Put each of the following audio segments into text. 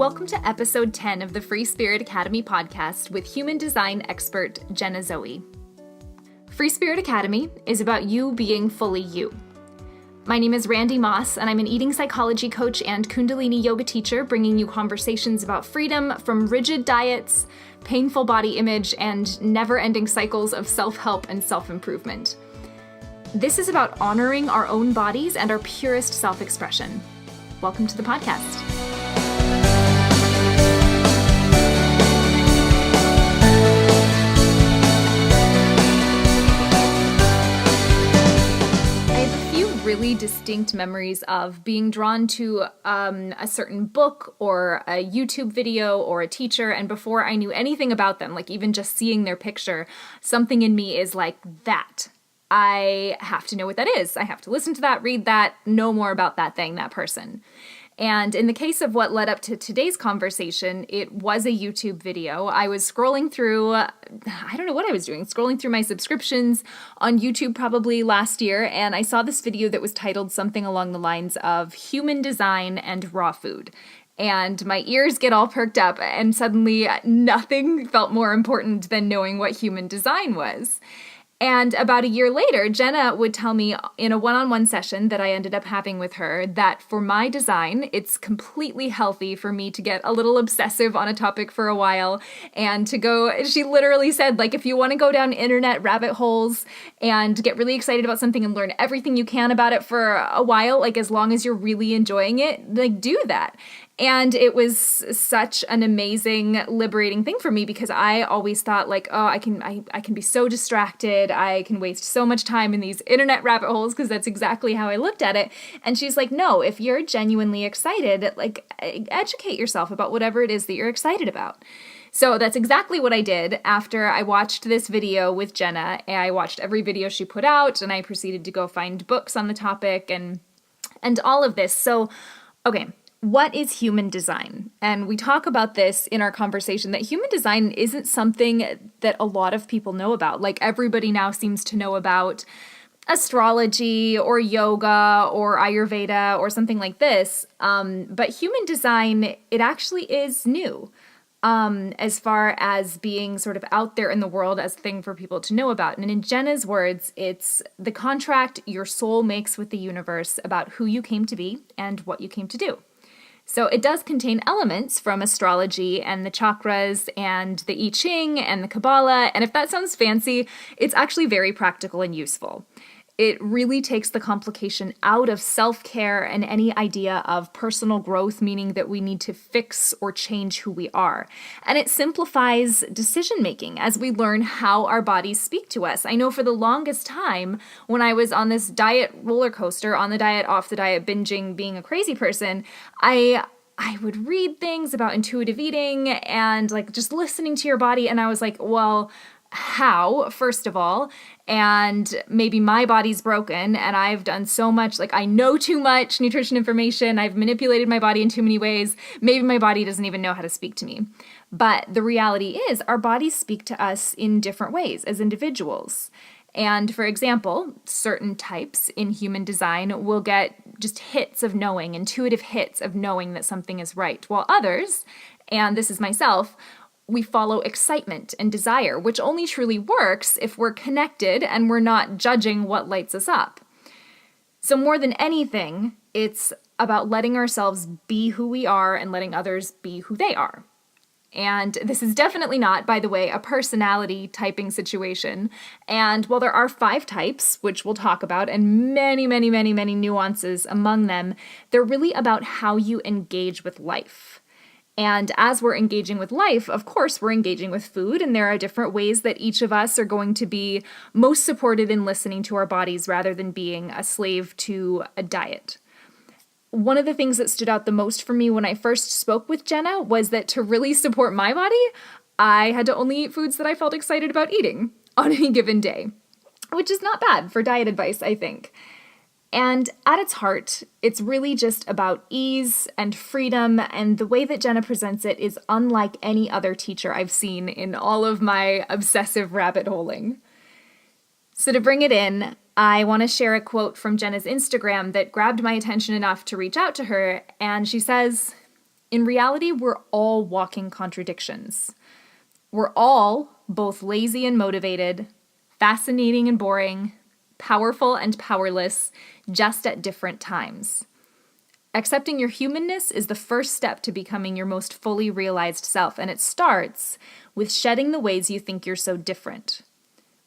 Welcome to episode 10 of the Free Spirit Academy podcast with human design expert Jenna Zoe. Free Spirit Academy is about you being fully you. My name is Randy Moss, and I'm an eating psychology coach and Kundalini yoga teacher, bringing you conversations about freedom from rigid diets, painful body image, and never-ending cycles of self-help and self-improvement. This is about honoring our own bodies and our purest self-expression. Welcome to the podcast. Really distinct memories of being drawn to a certain book or a YouTube video or a teacher, and before I knew anything about them, like even just seeing their picture, something in me is like, that. I have to know what that is. I have to listen to that, read that, know more about that thing, that person. And in the case of what led up to today's conversation, it was a YouTube video. I was scrolling through, I don't know what I was doing, scrolling through my subscriptions on YouTube probably last year, and I saw this video that was titled something along the lines of Human Design and Raw Food. And my ears get all perked up, and suddenly nothing felt more important than knowing what human design was. And about a year later, Jenna would tell me in a one-on-one session that I ended up having with her that for my design, it's completely healthy for me to get a little obsessive on a topic for a while and to go, she literally said, like, if you want to go down internet rabbit holes and get really excited about something and learn everything you can about it for a while, like as long as you're really enjoying it, like do that. And it was such an amazing, liberating thing for me because I always thought like, oh, I can be so distracted. I can waste so much time in these internet rabbit holes because that's exactly how I looked at it. And she's like, no, if you're genuinely excited, like educate yourself about whatever it is that you're excited about. So that's exactly what I did after I watched this video with Jenna. I watched every video she put out and I proceeded to go find books on the topic and all of this. So, okay. What is human design? And we talk about this in our conversation that human design isn't something that a lot of people know about. Like everybody now seems to know about astrology or yoga or Ayurveda or something like this. But human design, it actually is new as far as being sort of out there in the world as a thing for people to know about. And in Jenna's words, it's the contract your soul makes with the universe about who you came to be and what you came to do. So it does contain elements from astrology and the chakras and the I Ching and the Kaballah. And if that sounds fancy, it's actually very practical and useful. It really takes the complication out of self-care and any idea of personal growth, meaning that we need to fix or change who we are. And it simplifies decision-making as we learn how our bodies speak to us. I know for the longest time, when I was on this diet roller coaster, on the diet, off the diet, binging, being a crazy person, I would read things about intuitive eating and like just listening to your body. And I was like, well, how, first of all, and maybe my body's broken and I've done so much, like I know too much nutrition information, I've manipulated my body in too many ways, maybe my body doesn't even know how to speak to me. But the reality is our bodies speak to us in different ways as individuals. And for example, certain types in human design will get just hits of knowing, intuitive hits of knowing that something is right, while others, and this is myself, we follow excitement and desire, which only truly works if we're connected and we're not judging what lights us up. So more than anything, it's about letting ourselves be who we are and letting others be who they are. And this is definitely not, by the way, a personality typing situation. And while there are 5 types, which we'll talk about, and many, many, many, many nuances among them, they're really about how you engage with life. And as we're engaging with life, of course, we're engaging with food, and there are different ways that each of us are going to be most supported in listening to our bodies rather than being a slave to a diet. One of the things that stood out the most for me when I first spoke with Jenna was that to really support my body, I had to only eat foods that I felt excited about eating on any given day, which is not bad for diet advice, I think. And at its heart, it's really just about ease and freedom, and the way that Jenna presents it is unlike any other teacher I've seen in all of my obsessive rabbit holing. So to bring it in, I want to share a quote from Jenna's Instagram that grabbed my attention enough to reach out to her, and she says, In reality, we're all walking contradictions. We're all both lazy and motivated, fascinating and boring, powerful and powerless, just at different times. Accepting your humanness is the first step to becoming your most fully realized self, and it starts with shedding the ways you think you're so different.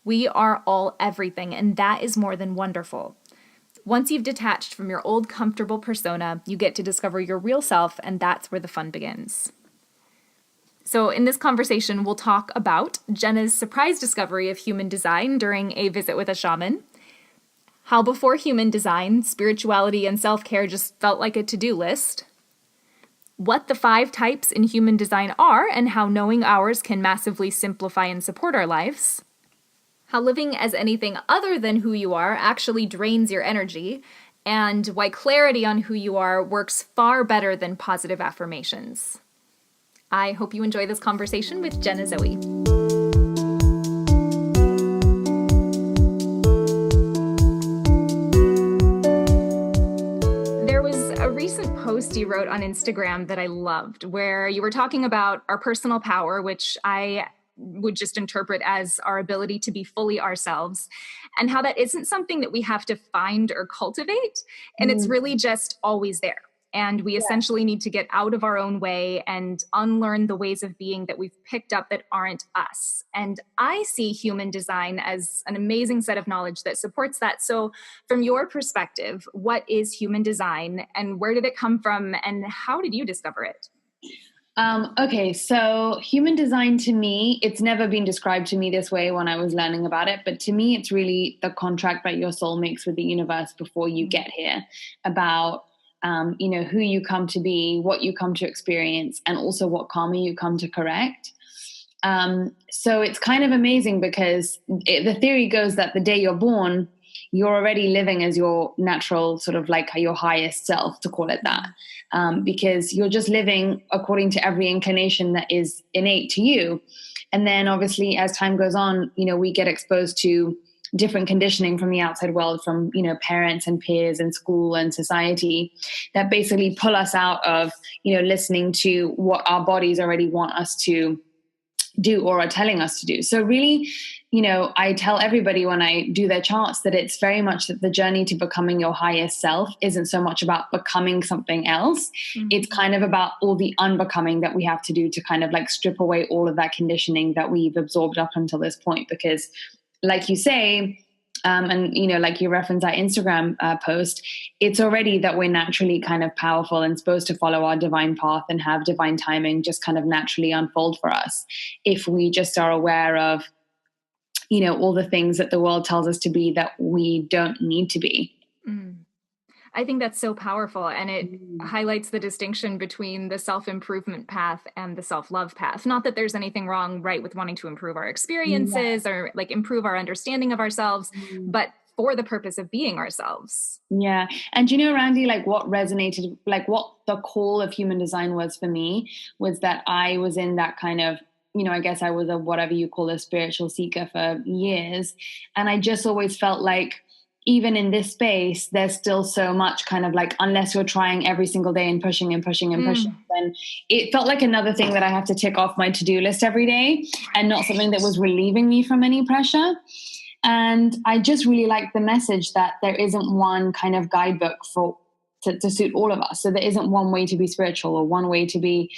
We are all everything, and that is more than wonderful. Once you've detached from your old comfortable persona, you get to discover your real self, and that's where the fun begins. So in this conversation, we'll talk about Jenna's surprise discovery of human design during a visit with a shaman, how before human design, spirituality and self-care just felt like a to-do list, what the 5 types in human design are and how knowing ours can massively simplify and support our lives, how living as anything other than who you are actually drains your energy, and why clarity on who you are works far better than positive affirmations. I hope you enjoy this conversation with Jenna Zoe. There was a recent post you wrote on Instagram that I loved, where you were talking about our personal power, which I would just interpret as our ability to be fully ourselves, and how that isn't something that we have to find or cultivate, and it's really just always there. And we essentially need to get out of our own way and unlearn the ways of being that we've picked up that aren't us. And I see human design as an amazing set of knowledge that supports that. So from your perspective, what is human design and where did it come from and how did you discover it? Okay, so human design to me, it's never been described to me this way when I was learning about it, but to me, it's really the contract that your soul makes with the universe before you get here about, who you come to be, what you come to experience, and also what karma you come to correct. So it's kind of amazing because the theory goes that the day you're born, you're already living as your natural sort of like your highest self, to call it that, because you're just living according to every inclination that is innate to you. And then obviously as time goes on, we get exposed to different conditioning from the outside world, from, parents and peers and school and society that basically pull us out of, listening to what our bodies already want us to do or are telling us to do. So really, I tell everybody when I do their charts that it's very much that the journey to becoming your highest self isn't so much about becoming something else. Mm-hmm. It's kind of about all the unbecoming that we have to do to kind of like strip away all of that conditioning that we've absorbed up until this point. Because like you say, like you reference that Instagram post, it's already that we're naturally kind of powerful and supposed to follow our divine path and have divine timing just kind of naturally unfold for us if we just are aware of, all the things that the world tells us to be that we don't need to be. I think that's so powerful, and it highlights the distinction between the self-improvement path and the self-love path. Not that there's anything wrong, right, with wanting to improve our experiences or like improve our understanding of ourselves, but for the purpose of being ourselves. Yeah. And Randy, like what resonated, like what the call of human design was for me was that I was in that kind of, I guess I was a whatever you call a spiritual seeker for years. And I just always felt like even in this space, there's still so much kind of like, unless you're trying every single day and pushing and pushing and pushing, then it felt like another thing that I have to tick off my to-do list every day and not something that was relieving me from any pressure. And I just really like the message that there isn't one kind of guidebook to suit all of us. So there isn't one way to be spiritual or one way to be,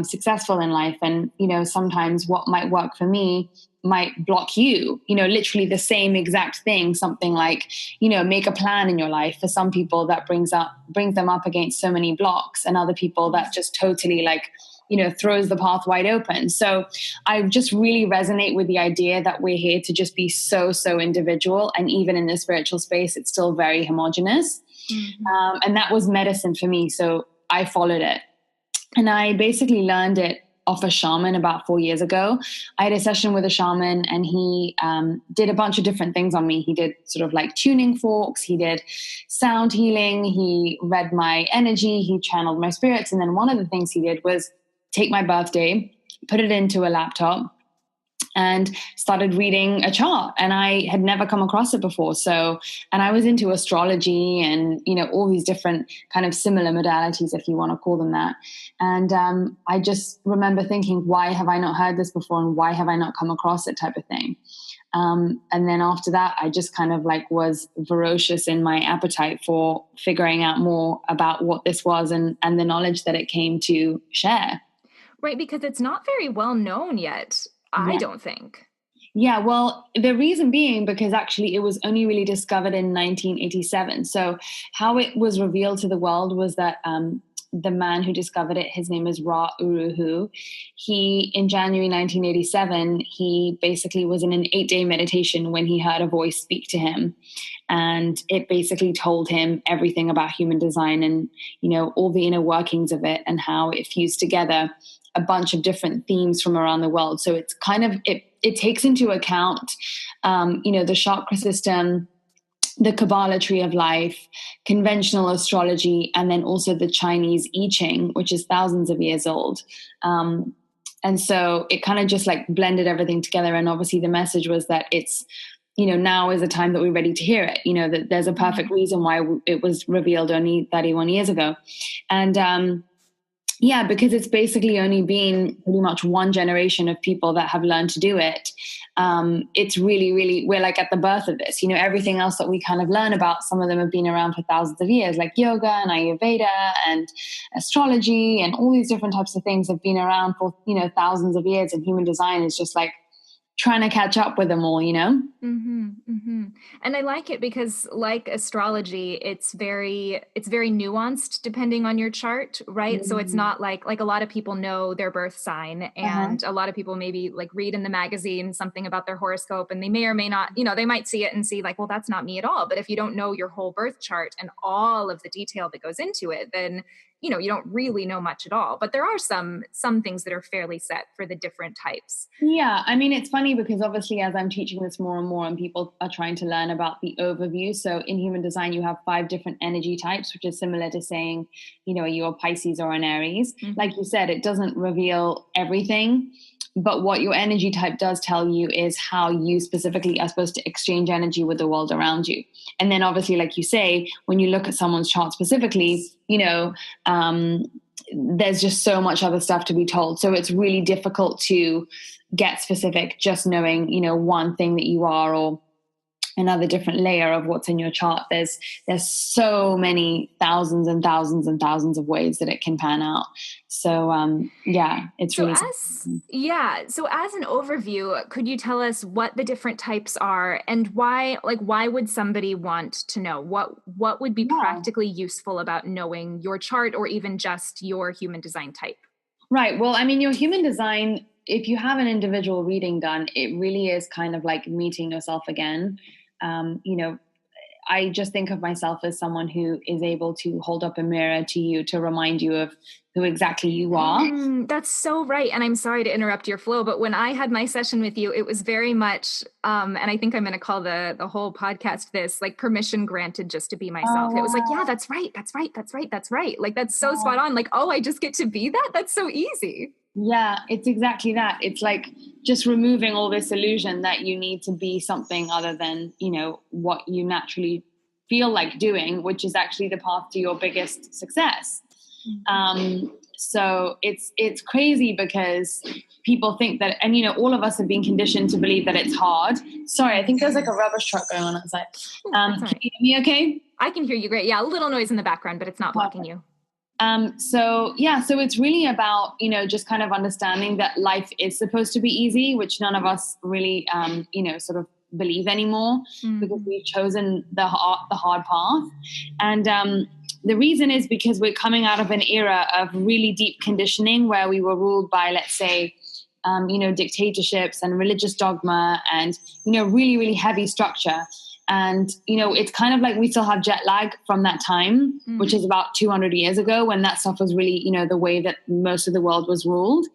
successful in life. And, sometimes what might work for me might block you, literally the same exact thing, something like, make a plan in your life. For some people that brings them up against so many blocks, and other people that just totally like, throws the path wide open. So I just really resonate with the idea that we're here to just be so, so individual. And even in the spiritual space, it's still very homogenous. Mm-hmm. And that was medicine for me. So I followed it. And I basically learned it off a shaman about 4 years ago. I had a session with a shaman and he did a bunch of different things on me. He did sort of like tuning forks. He did sound healing. He read my energy. He channeled my spirits. And then one of the things he did was take my birthday, put it into a laptop, and started reading a chart, and I had never come across it before. So, and I was into astrology and, all these different kind of similar modalities, if you want to call them that. And I just remember thinking, why have I not heard this before? And why have I not come across it, type of thing. And then after that, I just kind of like was ferocious in my appetite for figuring out more about what this was and the knowledge that it came to share. Right, because it's not very well known yet, I don't think. Yeah, well, the reason being because actually it was only really discovered in 1987. So how it was revealed to the world was that the man who discovered it, his name is Ra Uru Hu. He, in January 1987, he basically was in an 8-day meditation when he heard a voice speak to him. And it basically told him everything about human design and, all the inner workings of it and how it fused together a bunch of different themes from around the world. So it's kind of, it takes into account, the chakra system, the Kaballah tree of life, conventional astrology, and then also the Chinese I Ching, which is thousands of years old. And so it kind of just like blended everything together. And obviously the message was that it's, now is the time that we're ready to hear it, that there's a perfect reason why it was revealed only 31 years ago. And, yeah, because it's basically only been pretty much one generation of people that have learned to do it. It's really, really, we're like at the birth of this. Everything else that we kind of learn about, some of them have been around for thousands of years, like yoga and Ayurveda and astrology and all these different types of things have been around for, thousands of years. And human design is just like trying to catch up with them all, Mm-hmm, mm-hmm. And I like it because, like astrology, it's very nuanced depending on your chart, right? Mm-hmm. So it's not like a lot of people know their birth sign, and a lot of people maybe like read in the magazine something about their horoscope, and they may or may not, they might see it and see like, well, that's not me at all. But if you don't know your whole birth chart and all of the detail that goes into it, then you don't really know much at all. But there are some things that are fairly set for the different types. Yeah, I mean, it's funny because obviously as I'm teaching this more and more and people are trying to learn about the overview. So in human design, you have 5 different energy types, which is similar to saying, are you a Pisces or an Aries? Mm-hmm. Like you said, it doesn't reveal everything. But what your energy type does tell you is how you specifically are supposed to exchange energy with the world around you. And then obviously, like you say, when you look at someone's chart specifically, there's just so much other stuff to be told. So it's really difficult to get specific just knowing, one thing that you are or another different layer of what's in your chart. There's so many thousands and thousands and thousands of ways that it can pan out. So it's so really So as an overview, could you tell us what the different types are and why would somebody want to know? What would be practically useful about knowing your chart or even just your human design type? Right. Well, I mean, your human design, if you have an individual reading done, it really is kind of like meeting yourself again. I just think of myself as someone who is able to hold up a mirror to you to remind you of who exactly you are. That's so right. And I'm sorry to interrupt your flow, but when I had my session with you, it was very much, and I think I'm going to call the whole podcast this, like permission granted just to be myself. It was like, yeah, that's right. That's right. That's right. That's right. Like, that's so spot on. Like, oh, I just get to be that. That's so easy. Yeah, it's exactly that. It's like just removing all this illusion that you need to be something other than, what you naturally feel like doing, which is actually the path to your biggest success. So it's crazy because people think that, and all of us have been conditioned to believe that it's hard. Sorry, I think there's like a rubbish truck going on outside. Can you hear me okay? I can hear you great. Yeah, a little noise in the background, but it's not blocking you. So it's really about, just kind of understanding that life is supposed to be easy, which none of us really, sort of believe anymore because we've chosen the hard path. And the reason is because we're coming out of an era of really deep conditioning where we were ruled by, let's say, dictatorships and religious dogma and, really, really heavy structure. And, it's kind of like we still have jet lag from that time, which is about 200 years ago when that stuff was really, the way that most of the world was ruled.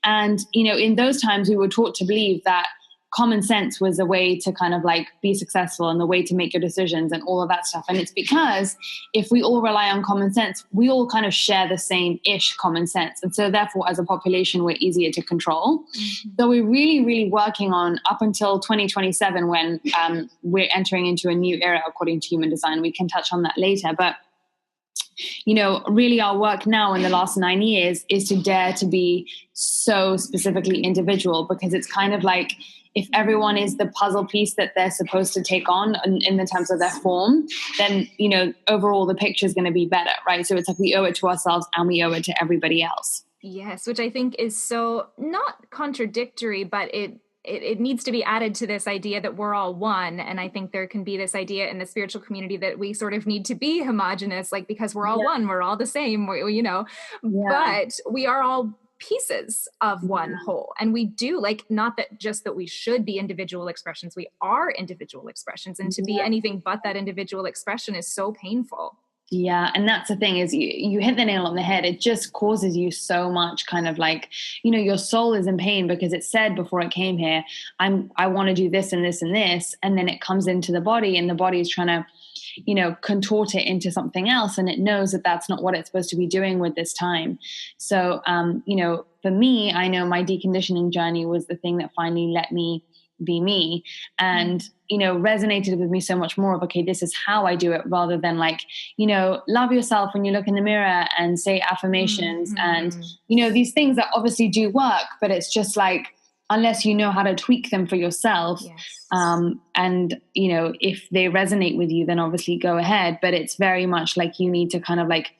And, in those times we were taught to believe that common sense was a way to kind of like be successful and the way to make your decisions and all of that stuff. And it's because if we all rely on common sense, we all kind of share the same-ish common sense. And so therefore, as a population, we're easier to control. Mm-hmm. So we're really, really working on up until 2027 when we're entering into a new era according to human design. We can touch on that later. But really our work now in the last 9 years is to dare to be so specifically individual, because it's kind of like if everyone is the puzzle piece that they're supposed to take on in the terms of their form, then, overall the picture is going to be better, right? So it's like we owe it to ourselves and we owe it to everybody else. Yes, which I think is so not contradictory, but it needs to be added to this idea that we're all one. And I think there can be this idea in the spiritual community that we sort of need to be homogenous, like because we're all one, we're all the same, but we are all pieces of one whole. And we do, like, not that just that we should be individual expressions, we are individual expressions. And to be anything but that individual expression is so painful. Yeah. And that's the thing is you hit the nail on the head. It just causes you so much kind of like, your soul is in pain because it said before it came here, I want to do this and this and this. And then it comes into the body and the body is trying to, contort it into something else. And it knows that that's not what it's supposed to be doing with this time. So, for me, I know my deconditioning journey was the thing that finally let me be me and, resonated with me so much more of, okay, this is how I do it, rather than like, love yourself when you look in the mirror and say affirmations and, these things that obviously do work, but it's just like, unless you know how to tweak them for yourself. And, if they resonate with you, then obviously go ahead. But it's very much like you need to kind of like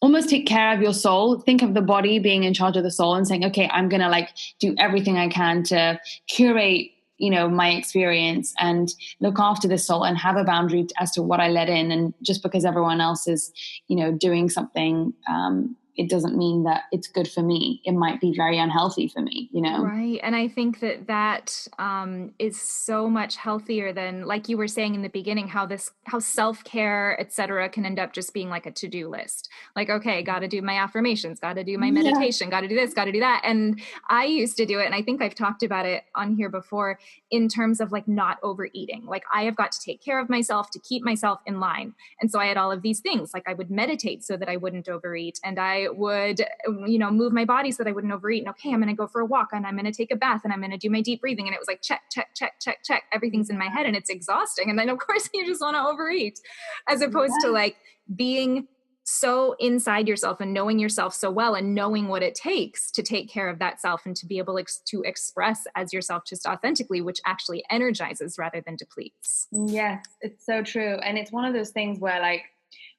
almost take care of your soul. Think of the body being in charge of the soul and saying, okay, I'm going to like do everything I can to curate, my experience and look after the soul and have a boundary as to what I let in. And just because everyone else is, doing something, it doesn't mean that it's good for me. It might be very unhealthy for me, Right. And I think that is so much healthier than, like you were saying in the beginning, how self-care, et cetera, can end up just being like a to-do list. Like, okay, got to do my affirmations, got to do my meditation, got to do this, got to do that. And I used to do it. And I think I've talked about it on here before in terms of like not overeating. Like I have got to take care of myself to keep myself in line. And so I had all of these things, like I would meditate so that I wouldn't overeat. And I would, move my body so that I wouldn't overeat. And okay, I'm going to go for a walk and I'm going to take a bath and I'm going to do my deep breathing. And it was like, check, check, check, check, check. Everything's in my head and it's exhausting. And then of course you just want to overeat, as opposed to like being so inside yourself and knowing yourself so well and knowing what it takes to take care of that self and to be able to express as yourself just authentically, which actually energizes rather than depletes. Yes, it's so true. And it's one of those things where like,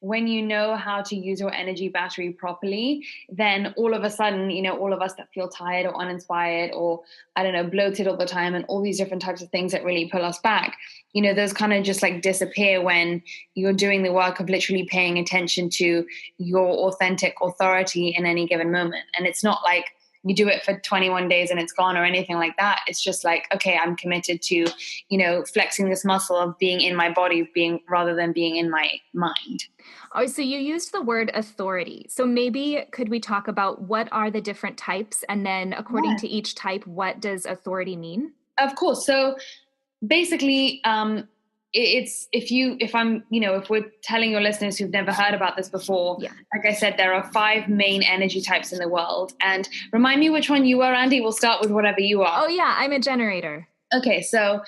when you know how to use your energy battery properly, then all of a sudden, all of us that feel tired or uninspired or, I don't know, bloated all the time and all these different types of things that really pull us back, those kind of just like disappear when you're doing the work of literally paying attention to your authentic authority in any given moment. And it's not like you do it for 21 days and it's gone or anything like that. It's just like, okay, I'm committed to, flexing this muscle of being in my body, rather than being in my mind. Oh, so you used the word authority. So maybe could we talk about what are the different types? And then according to each type, what does authority mean? Of course. So basically, if we're telling your listeners who've never heard about this before, like I said, there are 5 main energy types in the world. And remind me which one you are, Andy. We'll start with whatever you are. Oh yeah, I'm a generator. Okay, so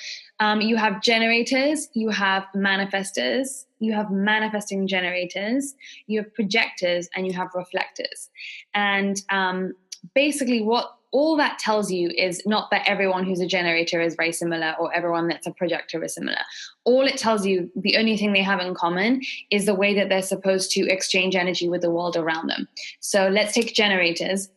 you have generators, you have manifestors, you have manifesting generators, you have projectors, and you have reflectors. And basically what all that tells you is not that everyone who's a generator is very similar or everyone that's a projector is similar. All it tells you, the only thing they have in common is the way that they're supposed to exchange energy with the world around them. So let's take generators.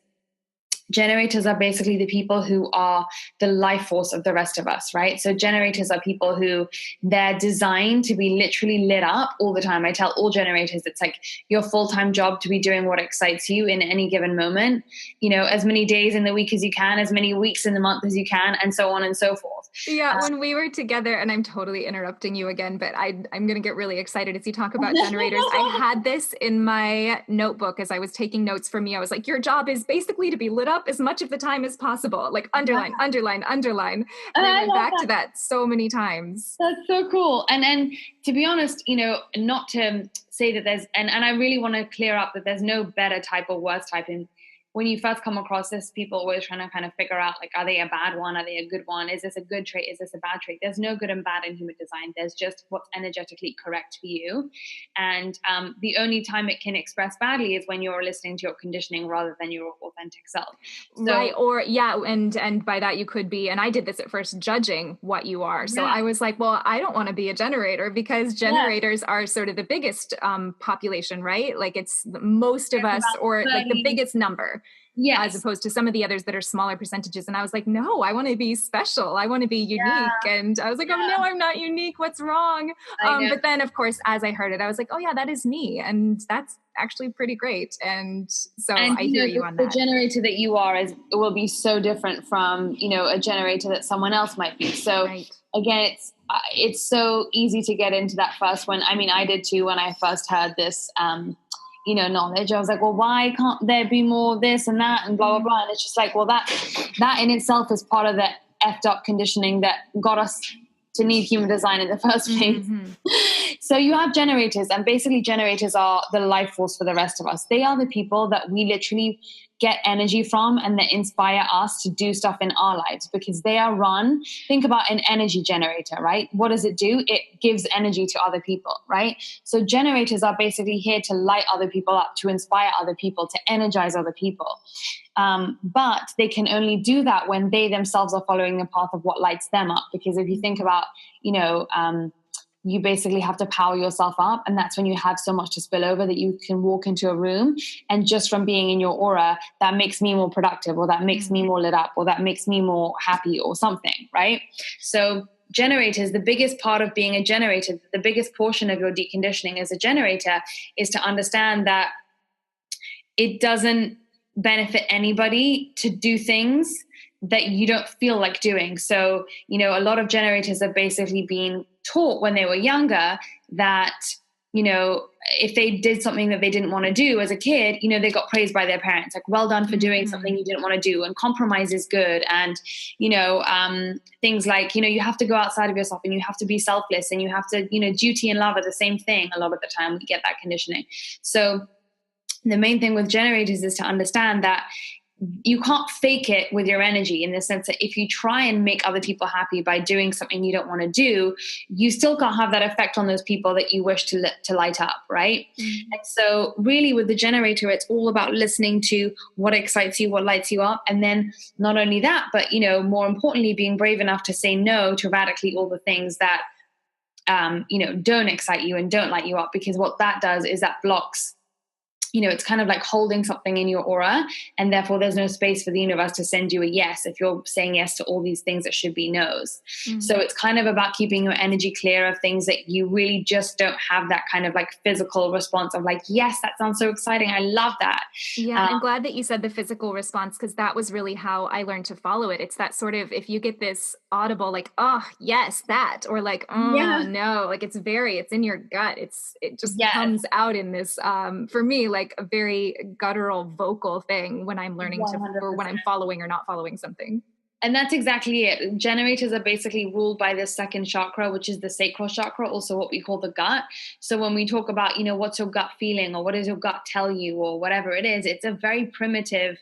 Generators are basically the people who are the life force of the rest of us, right? So generators are people who they're designed to be literally lit up all the time. I tell all generators, it's like your full-time job to be doing what excites you in any given moment, as many days in the week as you can, as many weeks in the month as you can, and so on and so forth. Yeah, when we were together, and I'm totally interrupting you again, but I'm going to get really excited as you talk about generators. I had this in my notebook as I was taking notes from you. I was like, your job is basically to be lit up up as much of the time as possible, like underline, underline, underline. And And I I went love back to that so many times. That's so cool. And to be honest, not to say that there's, and I really want to clear up that there's no better type or worse type. And when you first come across this, people always trying to kind of figure out, like, are they a bad one? Are they a good one? Is this a good trait? Is this a bad trait? There's no good and bad in human design. There's just what's energetically correct for you. And the only time it can express badly is when you're listening to your conditioning rather than your authentic self. So, right. Or and by that you could be, and I did this at first, judging what you are. So I was like, well, I don't want to be a generator, because generators are sort of the biggest population, right? Like it's most of us, or 30. like the biggest number. Yes. As opposed to some of the others that are smaller percentages. And I was like, no, I want to be special. I want to be unique. And I was like, oh no, I'm not unique. What's wrong? But then of course, as I heard it, I was like, oh yeah, that is me. And that's actually pretty great. And so I hear you on that. The generator that you are will be so different from, a generator that someone else might be. So again, it's so easy to get into that first one. I mean, I did too, when I first heard this, knowledge. I was like, well, why can't there be more this and that and blah, blah, blah. And it's just like, well, that in itself is part of the effed up conditioning that got us to need human design in the first place. Mm-hmm. So you have generators, and basically generators are the life force for the rest of us. They are the people that we literally get energy from and that inspire us to do stuff in our lives, because they are run. Think about an energy generator, right? What does it do? It gives energy to other people, right? So generators are basically here to light other people up, to inspire other people, to energize other people. But they can only do that when they themselves are following the path of what lights them up. Because if you think about, you basically have to power yourself up. And that's when you have so much to spill over that you can walk into a room, and just from being in your aura, that makes me more productive, or that makes me more lit up, or that makes me more happy or something, right? So generators, the biggest part of being a generator, the biggest portion of your deconditioning as a generator is to understand that it doesn't benefit anybody to do things that you don't feel like doing. So, a lot of generators have basically been taught when they were younger that, if they did something that they didn't want to do as a kid, they got praised by their parents, like, well done for doing something you didn't want to do, and compromise is good. And, things like, you have to go outside of yourself, and you have to be selfless, and you have to, duty and love are the same thing. A lot of the time we get that conditioning. So the main thing with generators is to understand that you can't fake it with your energy, in the sense that if you try and make other people happy by doing something you don't want to do, you still can't have that effect on those people that you wish to light up, right? Mm-hmm. And so really with the generator, it's all about listening to what excites you, what lights you up. And then not only that, but, more importantly, being brave enough to say no to radically all the things that, don't excite you and don't light you up, because what that does is that blocks, it's kind of like holding something in your aura, and therefore there's no space for the universe to send you a yes if you're saying yes to all these things that should be no's. Mm-hmm. So it's kind of about keeping your energy clear of things that you really just don't have that kind of like physical response of like, yes, that sounds so exciting, I love that. Yeah, I'm glad that you said the physical response, because that was really how I learned to follow it. It's that sort of, if you get this audible, like, oh, yes, that, or like, oh, no, like it's in your gut. It just comes out in this, for me, like a very guttural vocal thing when I'm learning 100%. Or when I'm following or not following something. And that's exactly it. Generators are basically ruled by the second chakra, which is the sacral chakra, also what we call the gut. So when we talk about, what's your gut feeling, or what does your gut tell you, or whatever it is, it's a very primitive,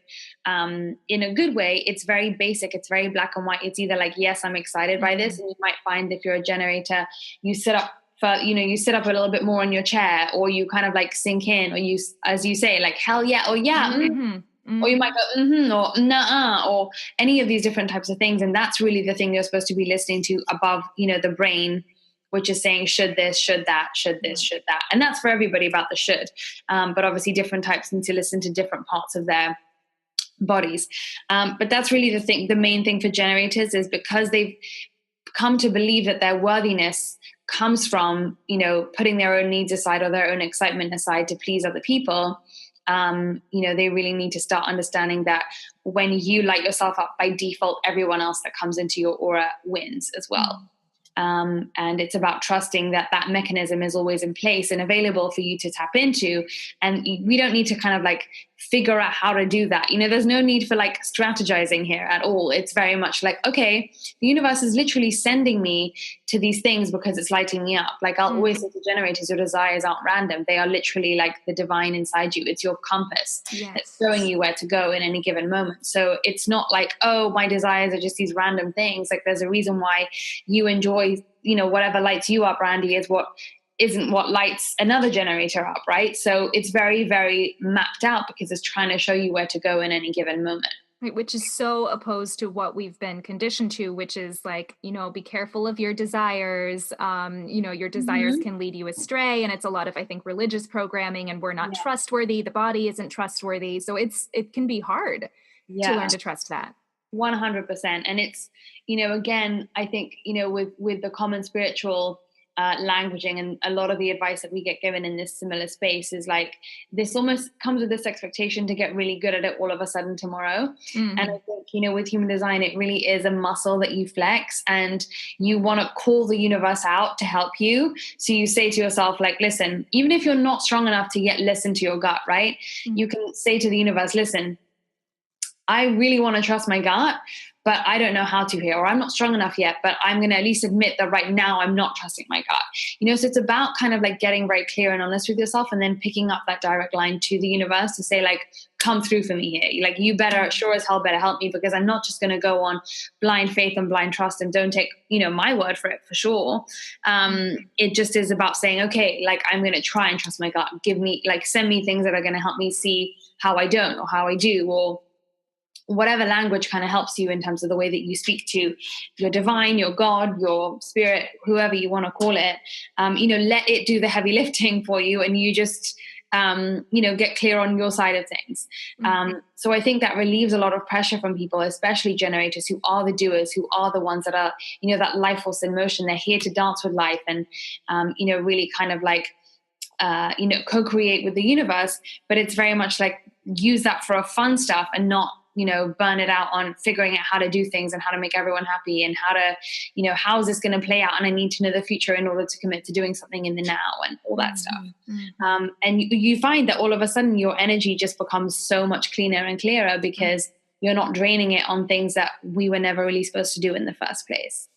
in a good way. It's very basic. It's very black and white. It's either like, yes, I'm excited by this. And you might find if you're a generator, you sit up you sit up a little bit more in your chair, or you kind of like sink in, or you, as you say, like, hell yeah, or yeah. Mm-hmm. Mm-hmm. Or you might go, or nah, or any of these different types of things. And that's really the thing you're supposed to be listening to above, the brain, which is saying, should this, should that, should this, should that. And that's for everybody about the should. But obviously different types need to listen to different parts of their bodies. But that's really the main thing for generators, is because they've come to believe that their worthiness comes from, putting their own needs aside or their own excitement aside to please other people. They really need to start understanding that when you light yourself up, by default, everyone else that comes into your aura wins as well. And it's about trusting that mechanism is always in place and available for you to tap into. And we don't need to kind of like figure out how to do that. There's no need for like strategizing here at all. It's very much like, okay, the universe is literally sending me to these things because it's lighting me up. Like I'll always say to generators, your desires aren't random. They are literally like the divine inside you. It's your compass that's showing you where to go in any given moment. So it's not like, oh, my desires are just these random things. Like there's a reason why you enjoy, whatever lights you up, Randy, isn't what lights another generator up, right? So it's very, very mapped out because it's trying to show you where to go in any given moment. Right, which is so opposed to what we've been conditioned to, which is like, be careful of your desires. Your desires can lead you astray. And it's a lot of, I think, religious programming, and we're not trustworthy. The body isn't trustworthy. So it can be hard to learn to trust that. 100%. And it's, again, I think, with the common spiritual languaging and a lot of the advice that we get given in this similar space is like, this almost comes with this expectation to get really good at it all of a sudden tomorrow. And I think, with human design, it really is a muscle that you flex, and you want to call the universe out to help you. So you say to yourself, like, listen, even if you're not strong enough to yet listen to your gut, right? You can say to the universe, listen, I really want to trust my gut, but I don't know how to here, or I'm not strong enough yet, but I'm going to at least admit that right now I'm not trusting my gut. So it's about kind of like getting very clear and honest with yourself, and then picking up that direct line to the universe to say, like, come through for me here. Like, you better, sure as hell better help me, because I'm not just going to go on blind faith and blind trust, and don't take, my word for it, for sure. It just is about saying, okay, like, I'm going to try and trust my gut. Give me, like, send me things that are going to help me see how I don't, or how I do, or whatever language kind of helps you in terms of the way that you speak to your divine, your God, your spirit, whoever you want to call it. Let it do the heavy lifting for you, and you just, get clear on your side of things. So I think that relieves a lot of pressure from people, especially generators, who are the doers, who are the ones that are, that life force in motion. They're here to dance with life and, really kind of like, co-create with the universe. But it's very much like, use that for a fun stuff, and not, burn it out on figuring out how to do things and how to make everyone happy, and how to, how is this going to play out, and I need to know the future in order to commit to doing something in the now, and all that stuff. And you find that all of a sudden your energy just becomes so much cleaner and clearer, because you're not draining it on things that we were never really supposed to do in the first place.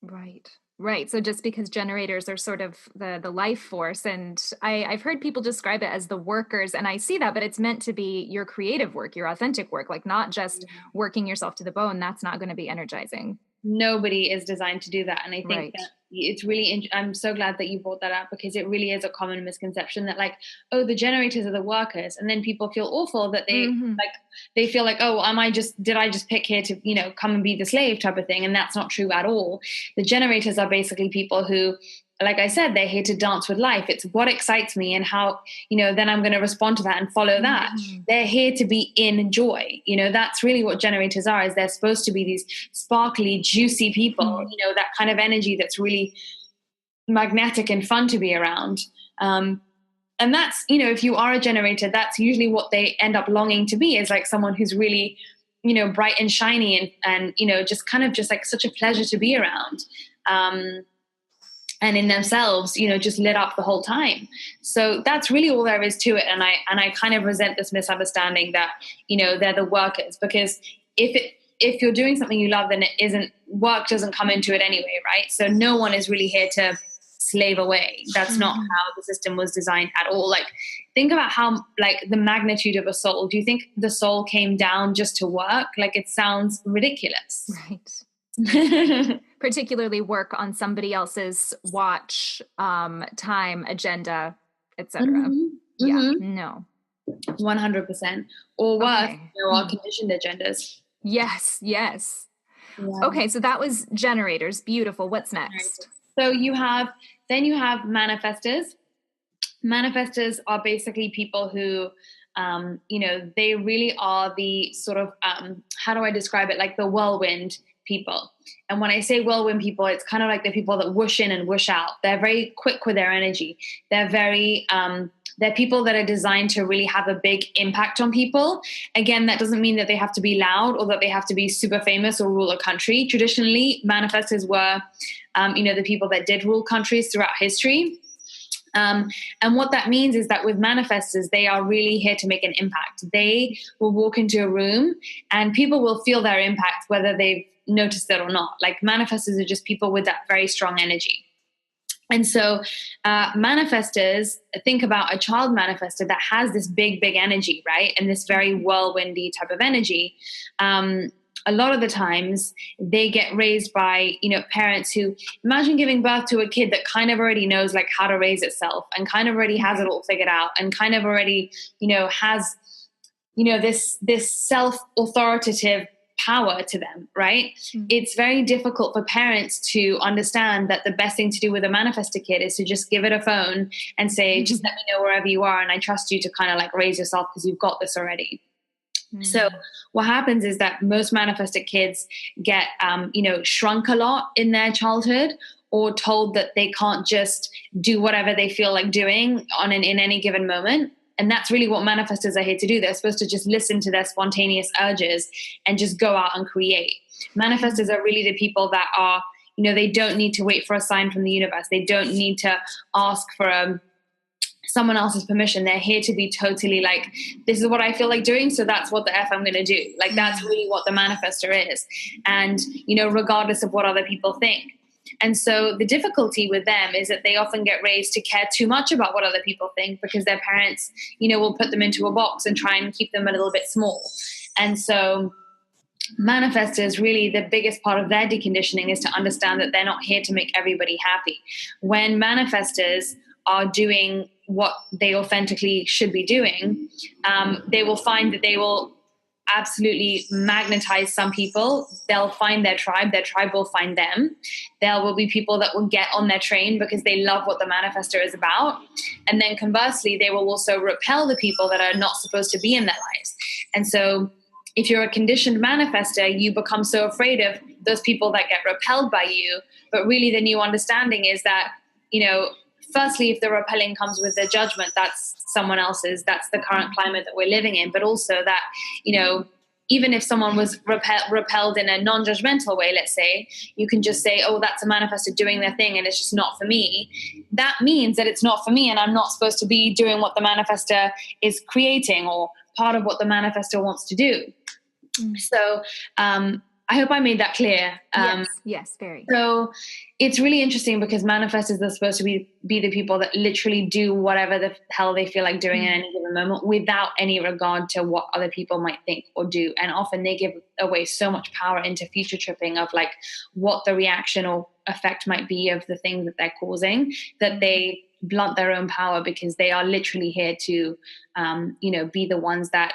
Right. So just because generators are sort of the life force, and I've heard people describe it as the workers, and I see that, but it's meant to be your creative work, your authentic work, like not just working yourself to the bone. That's not going to be energizing. Nobody is designed to do that. And I think that it's really, I'm so glad that you brought that up, because it really is a common misconception that, like, oh, the generators are the workers. And then people feel awful that they feel like, oh, did I just pick here to, come and be the slave type of thing? And that's not true at all. The generators are basically people who, like I said, they're here to dance with life. It's what excites me, and how, then I'm going to respond to that and follow that. They're here to be in joy. That's really what generators are, is they're supposed to be these sparkly, juicy people, that kind of energy that's really magnetic and fun to be around. And that's, if you are a generator, that's usually what they end up longing to be, is like someone who's really, bright and shiny and just kind of just like such a pleasure to be around. And in themselves, just lit up the whole time. So that's really all there is to it. And I kind of resent this misunderstanding that, they're the workers, because if you're doing something you love, then work doesn't come into it anyway, right? So no one is really here to slave away. That's not how the system was designed at all. Like, think about how, like, the magnitude of a soul. Do you think the soul came down just to work? Like, it sounds ridiculous. Right. Particularly work on somebody else's watch, time, agenda, etc. No. 100%. Or worse, our conditioned agendas. Yes. Yeah. Okay, so that was generators. Beautiful. What's next? So you have manifestors. Manifestors are basically people who, they really are the sort of, how do I describe it? Like the whirlwind people. And when I say whirlwind people, it's kind of like the people that whoosh in and whoosh out. They're very quick with their energy. They're very, they're people that are designed to really have a big impact on people. Again, that doesn't mean that they have to be loud or that they have to be super famous or rule a country. Traditionally, manifestors were, the people that did rule countries throughout history. And what that means is that with manifestors, they are really here to make an impact. They will walk into a room and people will feel their impact, whether they've noticed it or not. Like manifestors are just people with that very strong energy. And so manifestors, think about a child manifestor that has this big, big energy, right? And this very whirlwindy type of energy. A lot of the times they get raised by, parents who, imagine giving birth to a kid that kind of already knows like how to raise itself and kind of already has it all figured out and kind of already, has, this self-authoritative power to them, right? Mm-hmm. It's very difficult for parents to understand that the best thing to do with a manifestor kid is to just give it a phone and say, just let me know wherever you are and I trust you to kind of like raise yourself because you've got this already. So what happens is that most manifested kids get, shrunk a lot in their childhood or told that they can't just do whatever they feel like doing in any given moment. And that's really what manifestors are here to do. They're supposed to just listen to their spontaneous urges and just go out and create. Manifestors are really the people that are, they don't need to wait for a sign from the universe. They don't need to ask for someone else's permission. They're here to be totally like, this is what I feel like doing, so that's what the F I'm going to do. Like that's really what the manifestor is. And, regardless of what other people think. And so the difficulty with them is that they often get raised to care too much about what other people think because their parents, will put them into a box and try and keep them a little bit small. And so manifestors, really the biggest part of their deconditioning is to understand that they're not here to make everybody happy. When manifestors are doing what they authentically should be doing, they will find that they will absolutely magnetize some people. They'll find their tribe will find them. There will be people that will get on their train because they love what the manifestor is about. And then conversely, they will also repel the people that are not supposed to be in their lives. And so if you're a conditioned manifestor, you become so afraid of those people that get repelled by you. But really the new understanding is that, firstly, if the repelling comes with the judgment, that's someone else's, that's the current climate that we're living in. But also that, even if someone was repelled in a non-judgmental way, let's say, you can just say, oh, that's a manifestor doing their thing and it's just not for me. That means that it's not for me and I'm not supposed to be doing what the manifestor is creating or part of what the manifestor wants to do. So I hope I made that clear. Yes, very. So it's really interesting because manifestors are supposed to be the people that literally do whatever the hell they feel like doing at any given moment without any regard to what other people might think or do. And often they give away so much power into future tripping of like what the reaction or effect might be of the things that they're causing, that they blunt their own power because they are literally here to, be the ones that,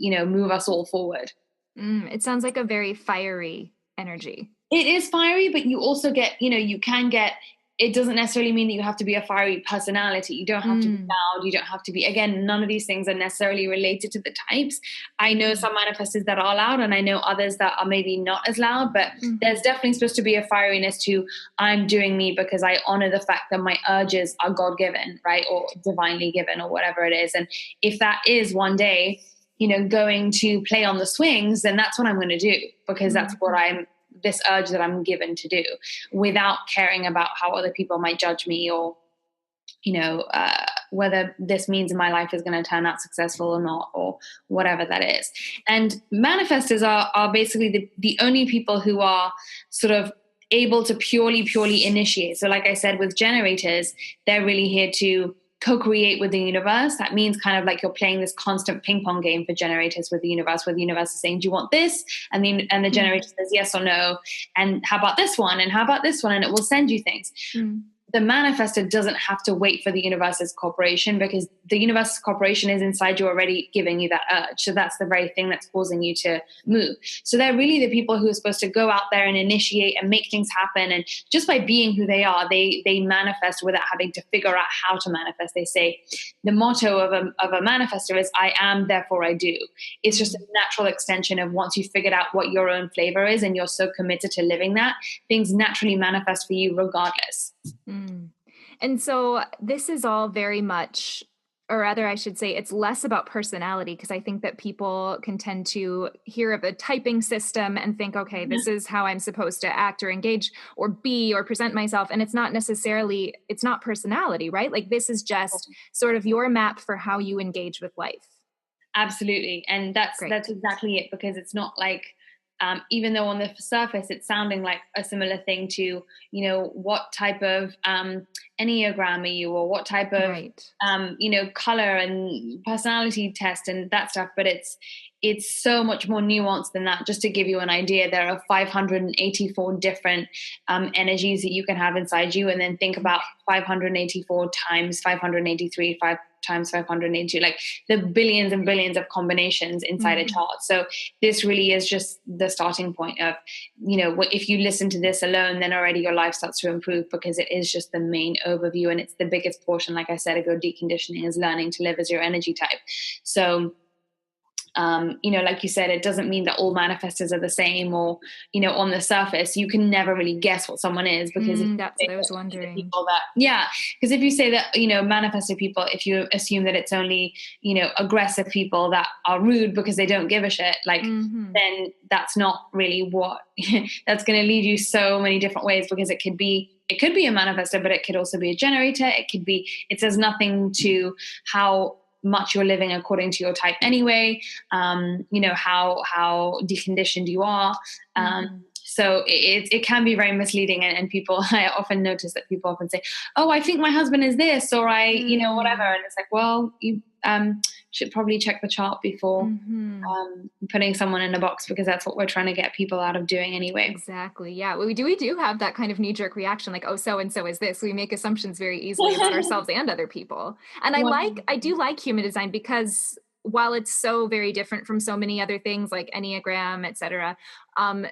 move us all forward. It sounds like a very fiery energy. It is fiery, but you also get, you can get, it doesn't necessarily mean that you have to be a fiery personality. You don't have to be loud. You don't have to be, again, none of these things are necessarily related to the types. I know some manifestors that are loud and I know others that are maybe not as loud, but there's definitely supposed to be a fieriness to I'm doing me because I honor the fact that my urges are God-given, right? Or divinely given or whatever it is. And if that is one day, going to play on the swings, then that's what I'm going to do because that's what this urge that I'm given to do without caring about how other people might judge me or, whether this means my life is going to turn out successful or not, or whatever that is. And manifestors are basically the only people who are sort of able to purely initiate. So like I said, with generators, they're really here to co-create with the universe. That means kind of like you're playing this constant ping pong game for generators with the universe, where the universe is saying, do you want this? And the generator says yes or no. And how about this one? And how about this one? And it will send you things. The manifestor doesn't have to wait for the universe's cooperation because the universe's cooperation is inside you already giving you that urge. So that's the very thing that's causing you to move. So they're really the people who are supposed to go out there and initiate and make things happen. And just by being who they are, they manifest without having to figure out how to manifest. They say the motto of a manifestor is I am, therefore I do. It's just a natural extension of once you've figured out what your own flavor is and you're so committed to living that, things naturally manifest for you regardless. And so this is all very much or rather I should say it's less about personality, because I think that people can tend to hear of a typing system and think, okay, this is how I'm supposed to act or engage or be or present myself. And it's not necessarily, it's not personality, right? Like this is just sort of your map for how you engage with life. Absolutely. And that's Great. exactly it, because it's not like, even though on the surface it's sounding like a similar thing to, what type of Enneagram are you, or what type of, Right. color and personality test and that stuff. But it's so much more nuanced than that. Just to give you an idea, there are 584 different energies that you can have inside you. And then think about 584 times 583, 5 times 582, like the billions and billions of combinations inside a chart. So this really is just the starting point of, if you listen to this alone, then already your life starts to improve, because it is just the main overview. And it's the biggest portion, like I said, of your deconditioning is learning to live as your energy type. So like you said, it doesn't mean that all manifestors are the same, or, on the surface, you can never really guess what someone is, because That's what I was wondering. Because if you say that, manifested people, if you assume that it's only, aggressive people that are rude because they don't give a shit, like, then that's not really what, that's going to lead you so many different ways, because it could be a manifestor, but it could also be a generator. It says nothing to how much you're living according to your type anyway, how deconditioned you are. So it can be very misleading, and people, I often notice that people often say, oh, I think my husband is this, or whatever. And it's like, well, you should probably check the chart before putting someone in a box, because that's what we're trying to get people out of doing anyway. Exactly. Yeah. We do have that kind of knee-jerk reaction, like, oh, so-and-so is this. We make assumptions very easily about ourselves and other people. And I do like human design, because while it's so very different from so many other things like Enneagram, etc.,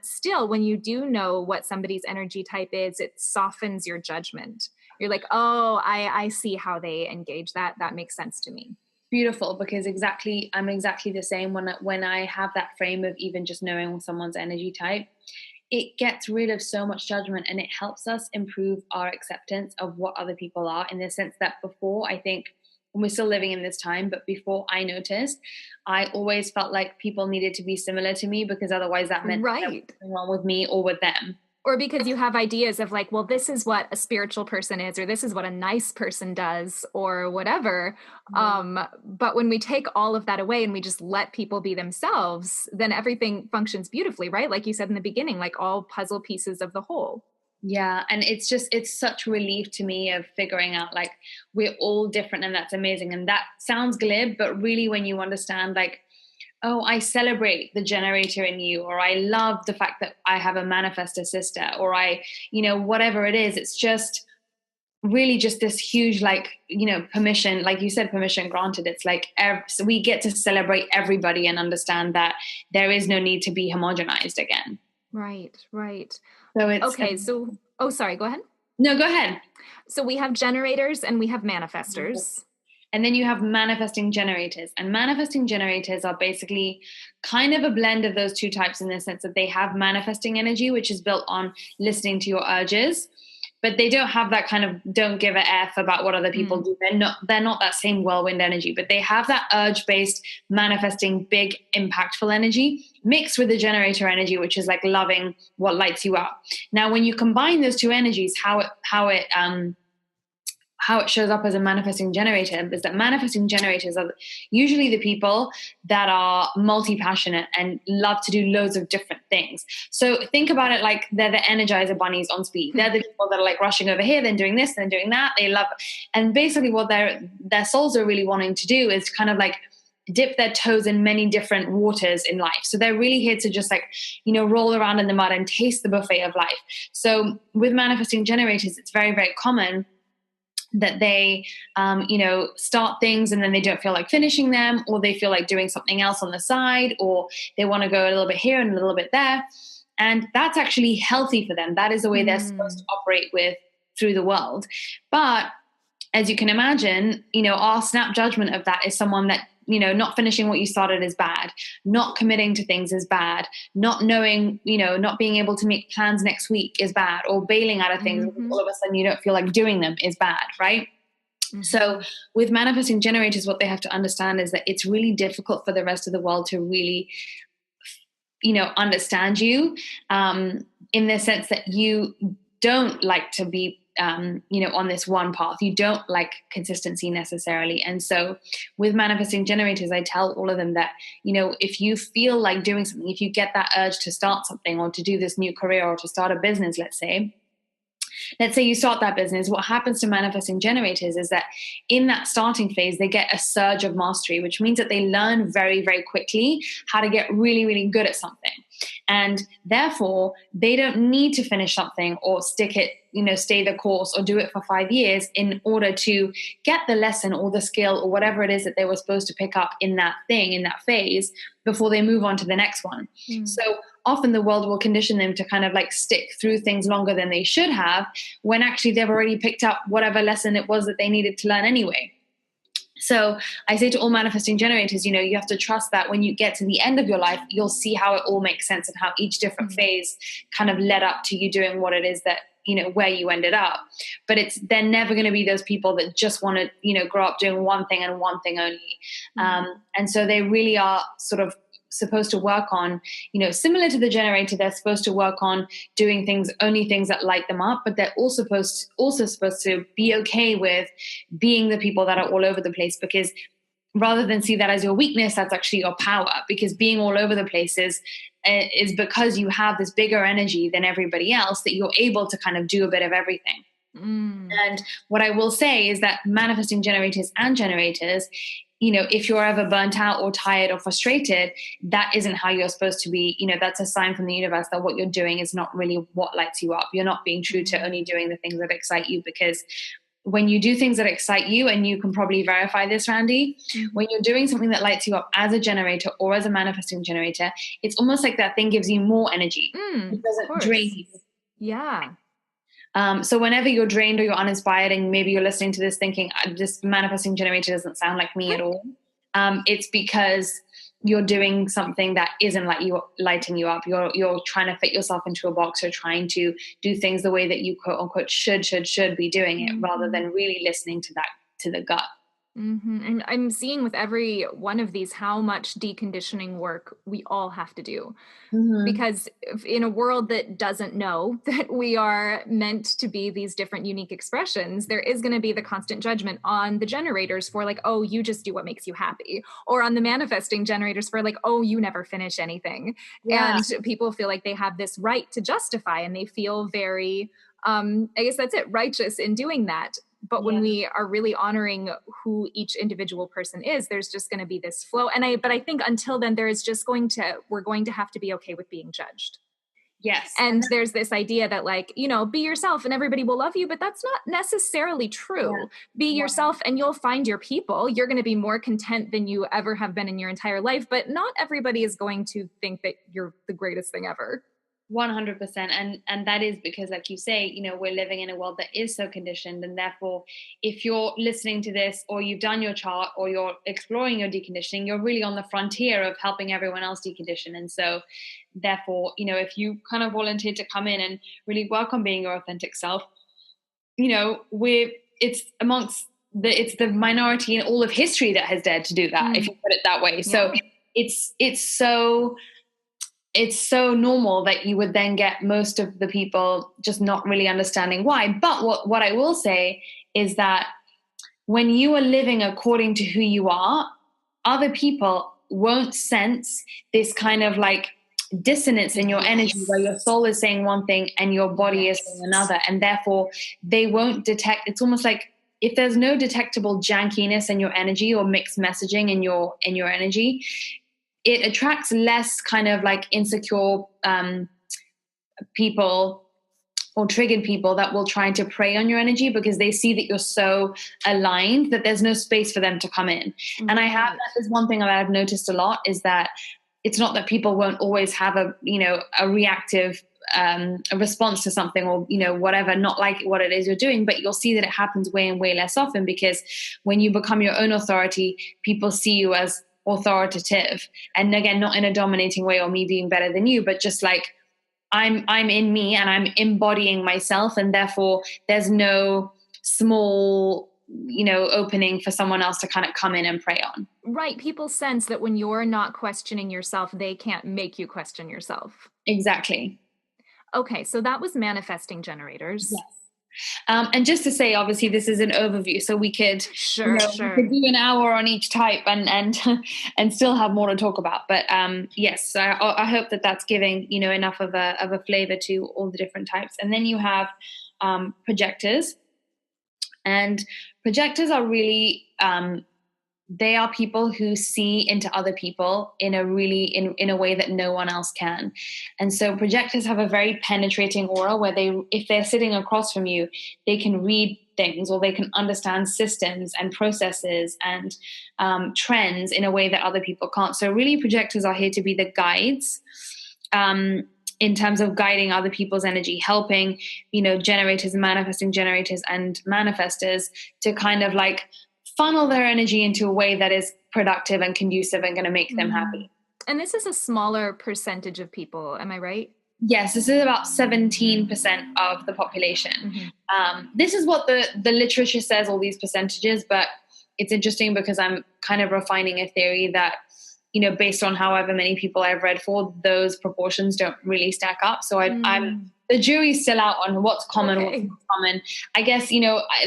still, when you do know what somebody's energy type is, it softens your judgment. You're like, oh, I see how they engage. That makes sense to me. Beautiful, because I'm exactly the same. When I have that frame of even just knowing someone's energy type, it gets rid of so much judgment, and it helps us improve our acceptance of what other people are, in the sense that before, I think, and we're still living in this time, but before I noticed, I always felt like people needed to be similar to me, because otherwise that meant there was something wrong with me or with them. Or because you have ideas of like, well, this is what a spiritual person is, or this is what a nice person does, or whatever. But when we take all of that away and we just let people be themselves, then everything functions beautifully, right? Like you said in the beginning, like all puzzle pieces of the whole. Yeah. And it's such relief to me of figuring out, like, we're all different, and that's amazing. And that sounds glib, but really when you understand, like, oh, I celebrate the generator in you, or I love the fact that I have a manifestor sister, or whatever it is, it's just really just this huge, like, permission, like you said, permission granted. It's like, so we get to celebrate everybody and understand that there is no need to be homogenized again. Right. So it's okay. So, oh, sorry, go ahead. No, go ahead. So we have generators and we have manifestors. And then you have manifesting generators. And manifesting generators are basically kind of a blend of those two types, in the sense that they have manifesting energy, which is built on listening to your urges, but they don't have that kind of don't give a F about what other people do. They're not that same whirlwind energy, but they have that urge-based, manifesting, big, impactful energy mixed with the generator energy, which is like loving what lights you up. Now, when you combine those two energies, how it shows up as a manifesting generator is that manifesting generators are usually the people that are multi-passionate and love to do loads of different things. So think about it like they're the Energizer bunnies on speed. They're the people that are like rushing over here, then doing this, then doing that. They love it. And basically what their souls are really wanting to do is kind of like dip their toes in many different waters in life. So they're really here to just like, roll around in the mud and taste the buffet of life. So with manifesting generators, it's very, very common that they, start things and then they don't feel like finishing them, or they feel like doing something else on the side, or they want to go a little bit here and a little bit there. And that's actually healthy for them. That is the way they're supposed to operate through the world. But as you can imagine, our snap judgment of that is someone that, not finishing what you started is bad. Not committing to things is bad. Not knowing, not being able to make plans next week is bad, or bailing out of things because all of a sudden you don't feel like doing them is bad, right? So with manifesting generators, what they have to understand is that it's really difficult for the rest of the world to really, understand you, in the sense that you don't like to be, on this one path. You don't like consistency necessarily. And so with manifesting generators, I tell all of them that, if you feel like doing something, if you get that urge to start something or to do this new career or to start a business, let's say you start that business, what happens to manifesting generators is that in that starting phase, they get a surge of mastery, which means that they learn very, very quickly how to get really, really good at something. And therefore, they don't need to finish something or stick it, stay the course or do it for 5 years in order to get the lesson or the skill or whatever it is that they were supposed to pick up in that thing, in that phase, before they move on to the next one. So often the world will condition them to kind of like stick through things longer than they should have, when actually they've already picked up whatever lesson it was that they needed to learn anyway. So I say to all manifesting generators, you have to trust that when you get to the end of your life, you'll see how it all makes sense and how each different phase kind of led up to you doing what it is that, where you ended up. But they're never going to be those people that just want to, grow up doing one thing and one thing only. And so they really are sort of supposed to work on, similar to the generator, they're supposed to work on doing only things that light them up, but they're also supposed to be okay with being the people that are all over the place, because rather than see that as your weakness, that's actually your power, because being all over the place is because you have this bigger energy than everybody else, that you're able to kind of do a bit of everything. And what I will say is that manifesting generators and generators, if you're ever burnt out or tired or frustrated, that isn't how you're supposed to be. That's a sign from the universe that what you're doing is not really what lights you up. You're not being true to only doing the things that excite you, because when you do things that excite you, and you can probably verify this, Randy, when you're doing something that lights you up as a generator or as a manifesting generator, it's almost like that thing gives you more energy. It doesn't drain you. Yeah. So whenever you're drained or you're uninspired, and maybe you're listening to this thinking, this manifesting generator doesn't sound like me at all, it's because you're doing something that isn't like you, lighting you up. You're trying to fit yourself into a box, or trying to do things the way that you quote unquote should be doing it, rather than really listening to the gut. And I'm seeing with every one of these how much deconditioning work we all have to do. Because in a world that doesn't know that we are meant to be these different unique expressions, there is going to be the constant judgment on the generators for like, oh, you just do what makes you happy, or on the manifesting generators for like, oh, you never finish anything. And people feel like they have this right to justify, and they feel very, I guess that's it, righteous in doing that. But when we are really honoring who each individual person is, there's just going to be this flow. But I think until then, we're going to have to be okay with being judged. Yes. And there's this idea that like, be yourself and everybody will love you, but that's not necessarily true. Be yourself and you'll find your people. You're going to be more content than you ever have been in your entire life, but not everybody is going to think that you're the greatest thing ever. 100%. And that is because, like you say, we're living in a world that is so conditioned. And therefore, if you're listening to this, or you've done your chart, or you're exploring your deconditioning, you're really on the frontier of helping everyone else decondition. And so therefore, if you kind of volunteer to come in and really work on being your authentic self, it's the minority in all of history that has dared to do that, if you put it that way. So it's so normal that you would then get most of the people just not really understanding why. But what I will say is that when you are living according to who you are, other people won't sense this kind of like dissonance in your energy, where your soul is saying one thing and your body is saying another. And therefore they won't detect. It's almost like if there's no detectable jankiness in your energy or mixed messaging in your energy, it attracts less kind of like insecure people or triggered people that will try to prey on your energy, because they see that you're so aligned that there's no space for them to come in. And that is one thing that I've noticed a lot, is that it's not that people won't always have a reactive a response to something, or whatever, not like what it is you're doing, but you'll see that it happens way and way less often, because when you become your own authority, people see you as authoritative. And again, not in a dominating way or me being better than you, but just like I'm in me and I'm embodying myself, and therefore there's no small opening for someone else to kind of come in and prey on. Right. People sense that when you're not questioning yourself, they can't make you question yourself. Exactly. Okay, so that was manifesting generators. Yes. And just to say, obviously, this is an overview, so we could, Sure. we could do an hour on each type and still have more to talk about. But yes, I hope that that's giving enough of a flavor to all the different types. And then you have projectors, and projectors are really they are people who see into other people in a really in a way that no one else can. And so projectors have a very penetrating aura where if they're sitting across from you, they can read things, or they can understand systems and processes and trends in a way that other people can't. So really, projectors are here to be the guides in terms of guiding other people's energy, helping generators and manifesting generators and manifestors to kind of like funnel their energy into a way that is productive and conducive and going to make them happy. And this is a smaller percentage of people, am I right? Yes, this is about 17% of the population. This is what the literature says, all these percentages, but it's interesting because I'm kind of refining a theory that, based on however many people I've read for, those proportions don't really stack up. So the jury's still out on what's common, what's not common. I guess,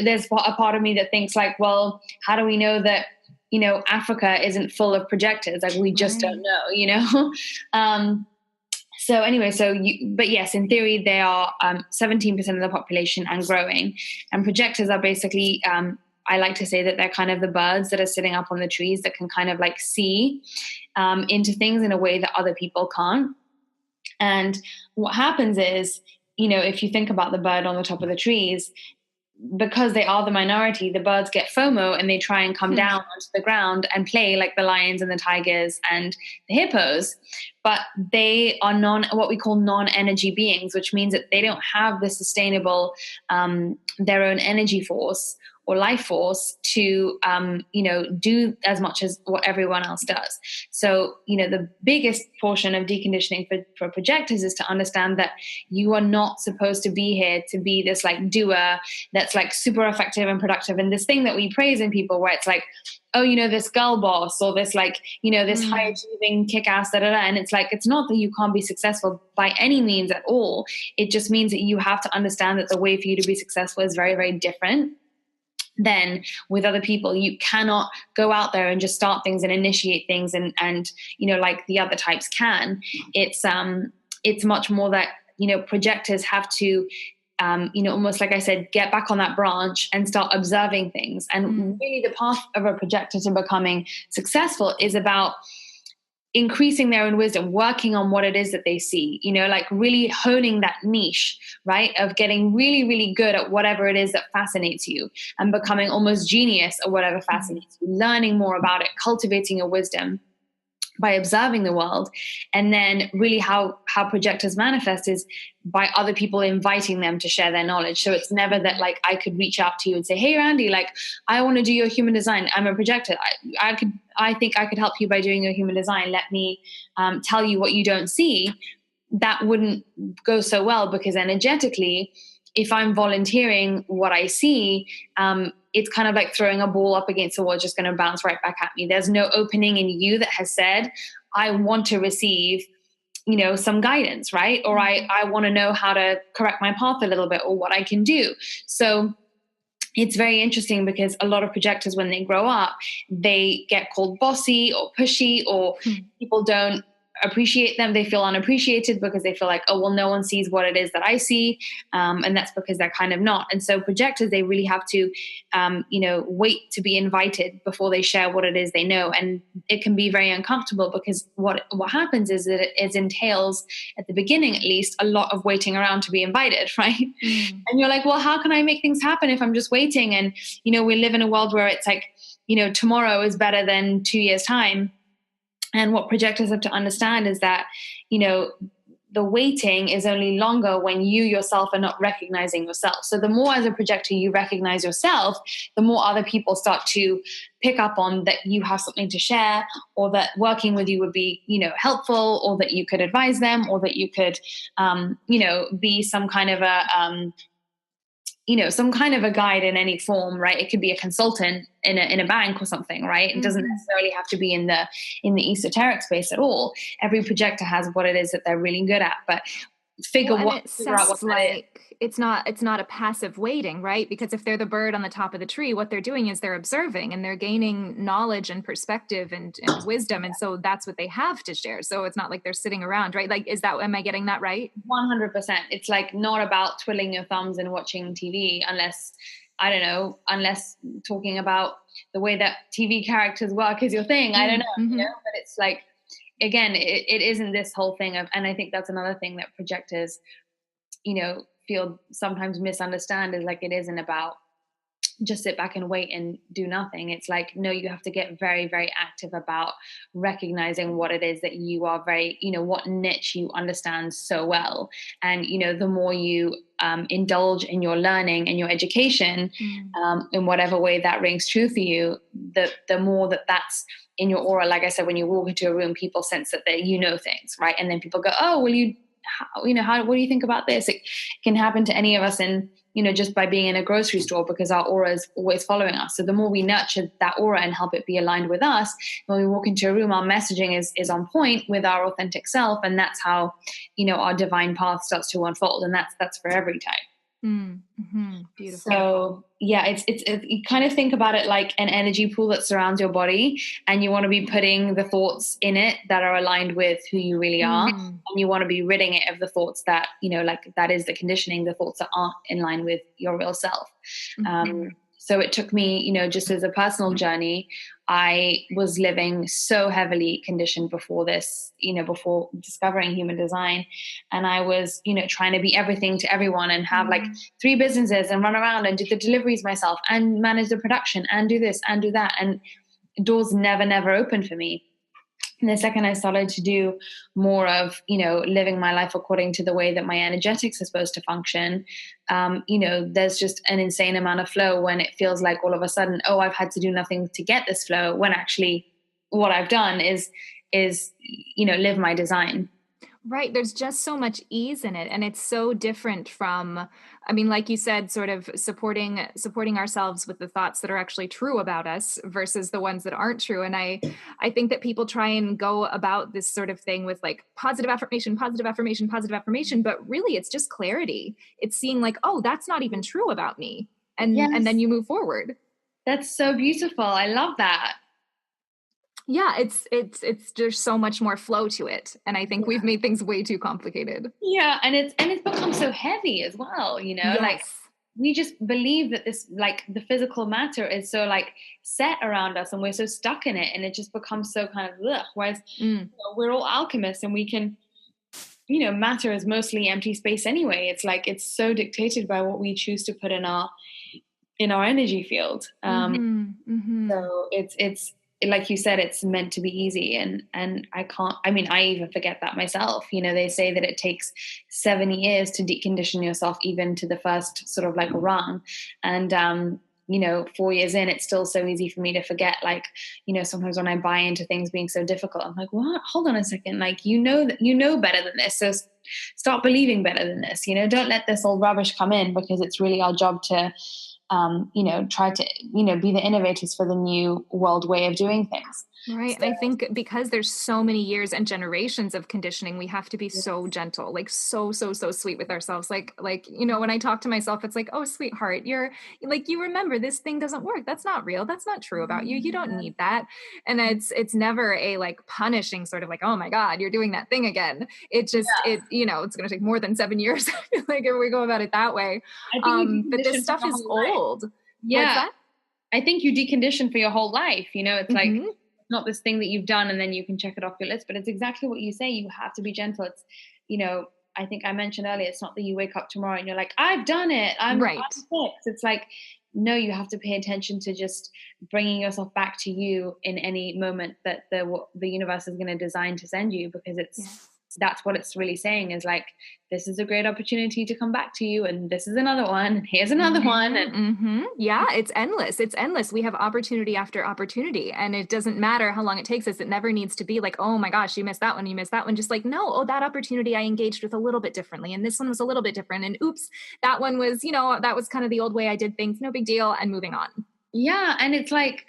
there's a part of me that thinks like, well, how do we know that, Africa isn't full of projectors? Like, we just don't know, So anyway, but yes, in theory, they are 17% of the population and growing. And projectors are basically, I like to say that they're kind of the birds that are sitting up on the trees that can kind of like see into things in a way that other people can't. And what happens is, if you think about the bird on the top of the trees, because they are the minority, the birds get FOMO and they try and come down onto the ground and play like the lions and the tigers and the hippos. But they are what we call non-energy beings, which means that they don't have the sustainable, their own energy force or life force to, do as much as what everyone else does. So, the biggest portion of deconditioning for projectors is to understand that you are not supposed to be here to be this like doer that's like super effective and productive. And this thing that we praise in people where it's like, oh, this girl boss, or this like, this high achieving kick-ass, and it's like, it's not that you can't be successful by any means at all. It just means that you have to understand that the way for you to be successful is very, very different than with other people. You cannot go out there and just start things and initiate things and like the other types can. It's much more that, projectors have to, almost like I said, get back on that branch and start observing things. And really the path of a projector to becoming successful is about increasing their own wisdom, working on what it is that they see, like really honing that niche, right? Of getting really, really good at whatever it is that fascinates you and becoming almost genius at whatever fascinates you, learning more about it, cultivating your wisdom by observing the world. And then really how projectors manifest is by other people inviting them to share their knowledge. So it's never that like I could reach out to you and say, hey, Randy, like I want to do your human design. I'm a projector. I think I could help you by doing your human design. Let me tell you what you don't see. That wouldn't go so well because energetically, if I'm volunteering what I see, it's kind of like throwing a ball up against the wall, just going to bounce right back at me. There's no opening in you that has said, I want to receive, some guidance, right? Or I want to know how to correct my path a little bit or what I can do. So it's very interesting because a lot of projectors, when they grow up, they get called bossy or pushy, or people don't appreciate them. They feel unappreciated because they feel like, oh, well, no one sees what it is that I see. And that's because they're kind of not. And so projectors, they really have to, wait to be invited before they share what it is they know. And it can be very uncomfortable because what happens is that it entails, at the beginning at least, a lot of waiting around to be invited, right? And you're like, well, how can I make things happen if I'm just waiting? And, we live in a world where it's like, tomorrow is better than 2 years' time. And what projectors have to understand is that, the waiting is only longer when you yourself are not recognizing yourself. So the more as a projector you recognize yourself, the more other people start to pick up on that you have something to share, or that working with you would be, helpful, or that you could advise them, or that you could, be some kind of a, some kind of a guide in any form, right? It could be a consultant in a bank or something, right? It doesn't necessarily have to be in the esoteric space at all. Every projector has what it is that they're really good at, but figure Well, and it out what sounds that is. like it's not a passive waiting, right? Because if they're the bird on the top of the tree, what they're doing is they're observing and they're gaining knowledge and perspective and wisdom. And so that's what they have to share. So it's not like they're sitting around, right? Like, am I getting that right? 100%. It's like not about twiddling your thumbs and watching TV unless, I don't know, unless talking about the way that TV characters work is your thing. I don't know, but it's like, again, it isn't this whole thing of, and I think that's another thing that projectors, feel sometimes misunderstand, is like, it isn't about just sit back and wait and do nothing. It's like, no, you have to get very, very active about recognizing what it is that you are what niche you understand so well. And, the more you indulge in your learning and your education, in whatever way that rings true for you, the more that's in your aura. Like I said, when you walk into a room, people sense that things, right? And then people go, oh, what do you think about this? It can happen to any of us just by being in a grocery store, because our aura is always following us. So the more we nurture that aura and help it be aligned with us, when we walk into a room, our messaging is on point with our authentic self. And that's how, our divine path starts to unfold. And that's for every type. Beautiful. So yeah, it's you kind of think about it like an energy pool that surrounds your body, and you want to be putting the thoughts in it that are aligned with who you really are, and you want to be ridding it of the thoughts that like that is the conditioning, the thoughts that aren't in line with your real self. So it took me, just as a personal journey, I was living so heavily conditioned before this, before discovering human design. And I was, trying to be everything to everyone and have like 3 businesses and run around and do the deliveries myself and manage the production and do this and do that. And doors never opened for me. And the second I started to do more of, living my life according to the way that my energetics are supposed to function, there's just an insane amount of flow when it feels like all of a sudden, oh, I've had to do nothing to get this flow, when actually what I've done is live my design. Right. There's just so much ease in it. And it's so different from, like you said, sort of supporting ourselves with the thoughts that are actually true about us versus the ones that aren't true. And I think that people try and go about this sort of thing with like positive affirmation, positive affirmation, positive affirmation. But really, it's just clarity. It's seeing like, oh, that's not even true about me. And then you move forward. That's so beautiful. I love that. Yeah, it's there's so much more flow to it. And I think we've made things way too complicated. Yeah. And it's become so heavy as well, Yes. like we just believe that this, like the physical matter is so like set around us and we're so stuck in it, and it just becomes so kind of ugh. Whereas we're all alchemists and we can, matter is mostly empty space anyway. It's like, it's so dictated by what we choose to put in our energy field. So it's like you said, it's meant to be easy, and I even forget that myself. They say that it takes 7 years to decondition yourself, even to the first sort of like rung. And 4 years in, it's still so easy for me to forget. Like, sometimes when I buy into things being so difficult, I'm like, what? Hold on a second. Like, that better than this. So start believing better than this. Don't let this old rubbish come in, because it's really our job to try to, be the innovators for the new world way of doing things. Right. So, and I think because there's so many years and generations of conditioning, we have to be so gentle, like so sweet with ourselves. Like, when I talk to myself, it's like, oh, sweetheart, you're like, you remember this thing doesn't work. That's not real. That's not true about you. You don't need that. And it's never a like punishing sort of like, oh my God, you're doing that thing again. It just, it's going to take more than 7 years. Like if we go about it that way. But this stuff is old. Yeah. I think you decondition for your whole life. It's like, not this thing that you've done and then you can check it off your list, but it's exactly what you say. You have to be gentle. It's, I think I mentioned earlier, it's not that you wake up tomorrow and you're like, I've done it. I'm fixed. It's like, no, you have to pay attention to just bringing yourself back to you in any moment that the universe is going to design to send you, because that's what it's really saying, is like, this is a great opportunity to come back to you, and this is another one, and here's another one. And Yeah, it's endless. It's endless. We have opportunity after opportunity, and it doesn't matter how long it takes us. It never needs to be like, oh my gosh, you missed that one, you missed that one. Just like, no, oh, that opportunity I engaged with a little bit differently, and this one was a little bit different. And oops, that one was, that was kind of the old way I did things. No big deal, and moving on. Yeah. And it's like,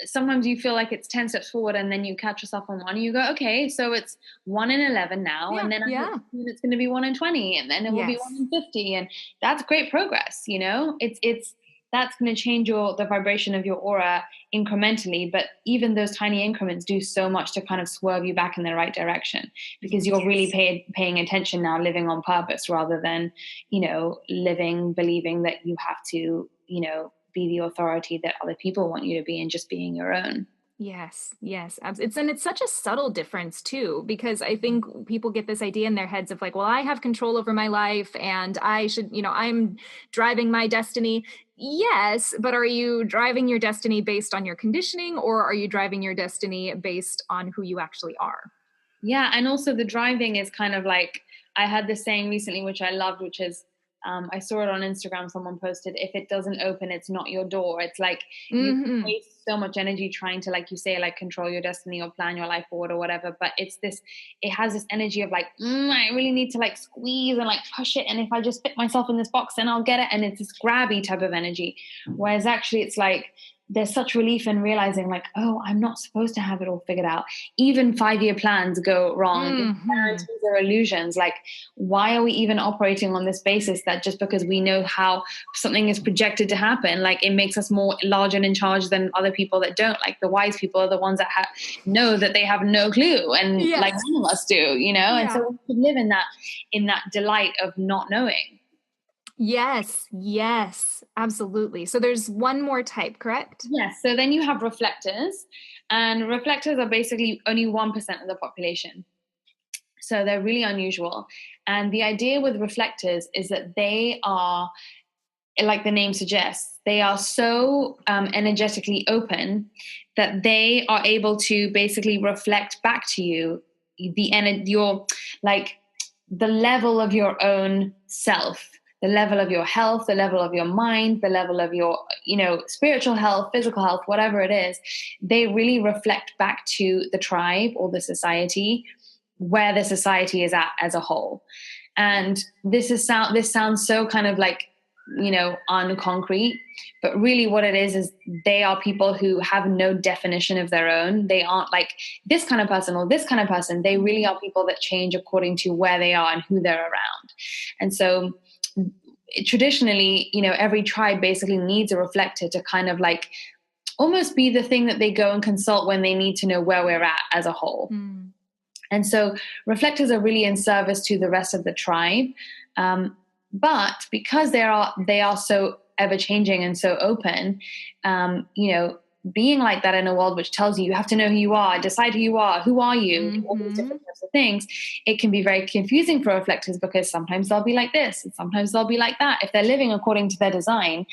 sometimes you feel like it's 10 steps forward, and then you catch yourself on one and you go, okay, so it's 1 in 11 now. Yeah, and then yeah. it's going to be 1 in 20, and then it will be 1 in 50. And that's great progress. It's that's going to change the vibration of your aura incrementally. But even those tiny increments do so much to kind of swerve you back in the right direction, because you're really paying attention now, living on purpose, rather than, living, believing that you have to, be the authority that other people want you to be, and just being your own. Yes, yes. It's such a subtle difference too, because I think people get this idea in their heads of like, well, I have control over my life and I should, I'm driving my destiny. Yes, but are you driving your destiny based on your conditioning, or are you driving your destiny based on who you actually are? Yeah. And also the driving is kind of like, I had this saying recently, which I loved, which is, I saw it on Instagram. Someone posted, if it doesn't open, it's not your door. It's like you waste so much energy trying to, like you say, like control your destiny or plan your life forward or whatever. But it has this energy of like, I really need to like squeeze and like push it. And if I just fit myself in this box, then I'll get it. And it's this grabby type of energy. Whereas actually it's like, there's such relief in realizing like, oh, I'm not supposed to have it all figured out. Even 5-year plans go wrong. Guarantees are illusions. Like, why are we even operating on this basis that just because we know how something is projected to happen, like it makes us more large and in charge than other people that don't? Like the wise people are the ones that know that they have no clue, and like none of us do, Yeah. And so we could live in that delight of not knowing. Yes, absolutely. So there's one more type, correct? Yes. So then you have reflectors, and reflectors are basically only 1% of the population. So they're really unusual. And the idea with reflectors is that they are, like the name suggests, they are so energetically open that they are able to basically reflect back to you the level of your own self, the level of your health, the level of your mind, the level of your, spiritual health, physical health, whatever it is. They really reflect back to the tribe or the society, where the society is at as a whole. And this sounds so kind of like, unconcrete, but really what it is they are people who have no definition of their own. They aren't like this kind of person or this kind of person. They really are people that change according to where they are and who they're around. And so traditionally, every tribe basically needs a reflector to kind of like almost be the thing that they go and consult when they need to know where we're at as a whole. And so reflectors are really in service to the rest of the tribe. But because they are so ever changing and so open, being like that in a world which tells you have to know who you are, decide who you are, who are you, all these different types of things, it can be very confusing for reflectors, because sometimes they'll be like this and sometimes they'll be like that. If they're living according to their design,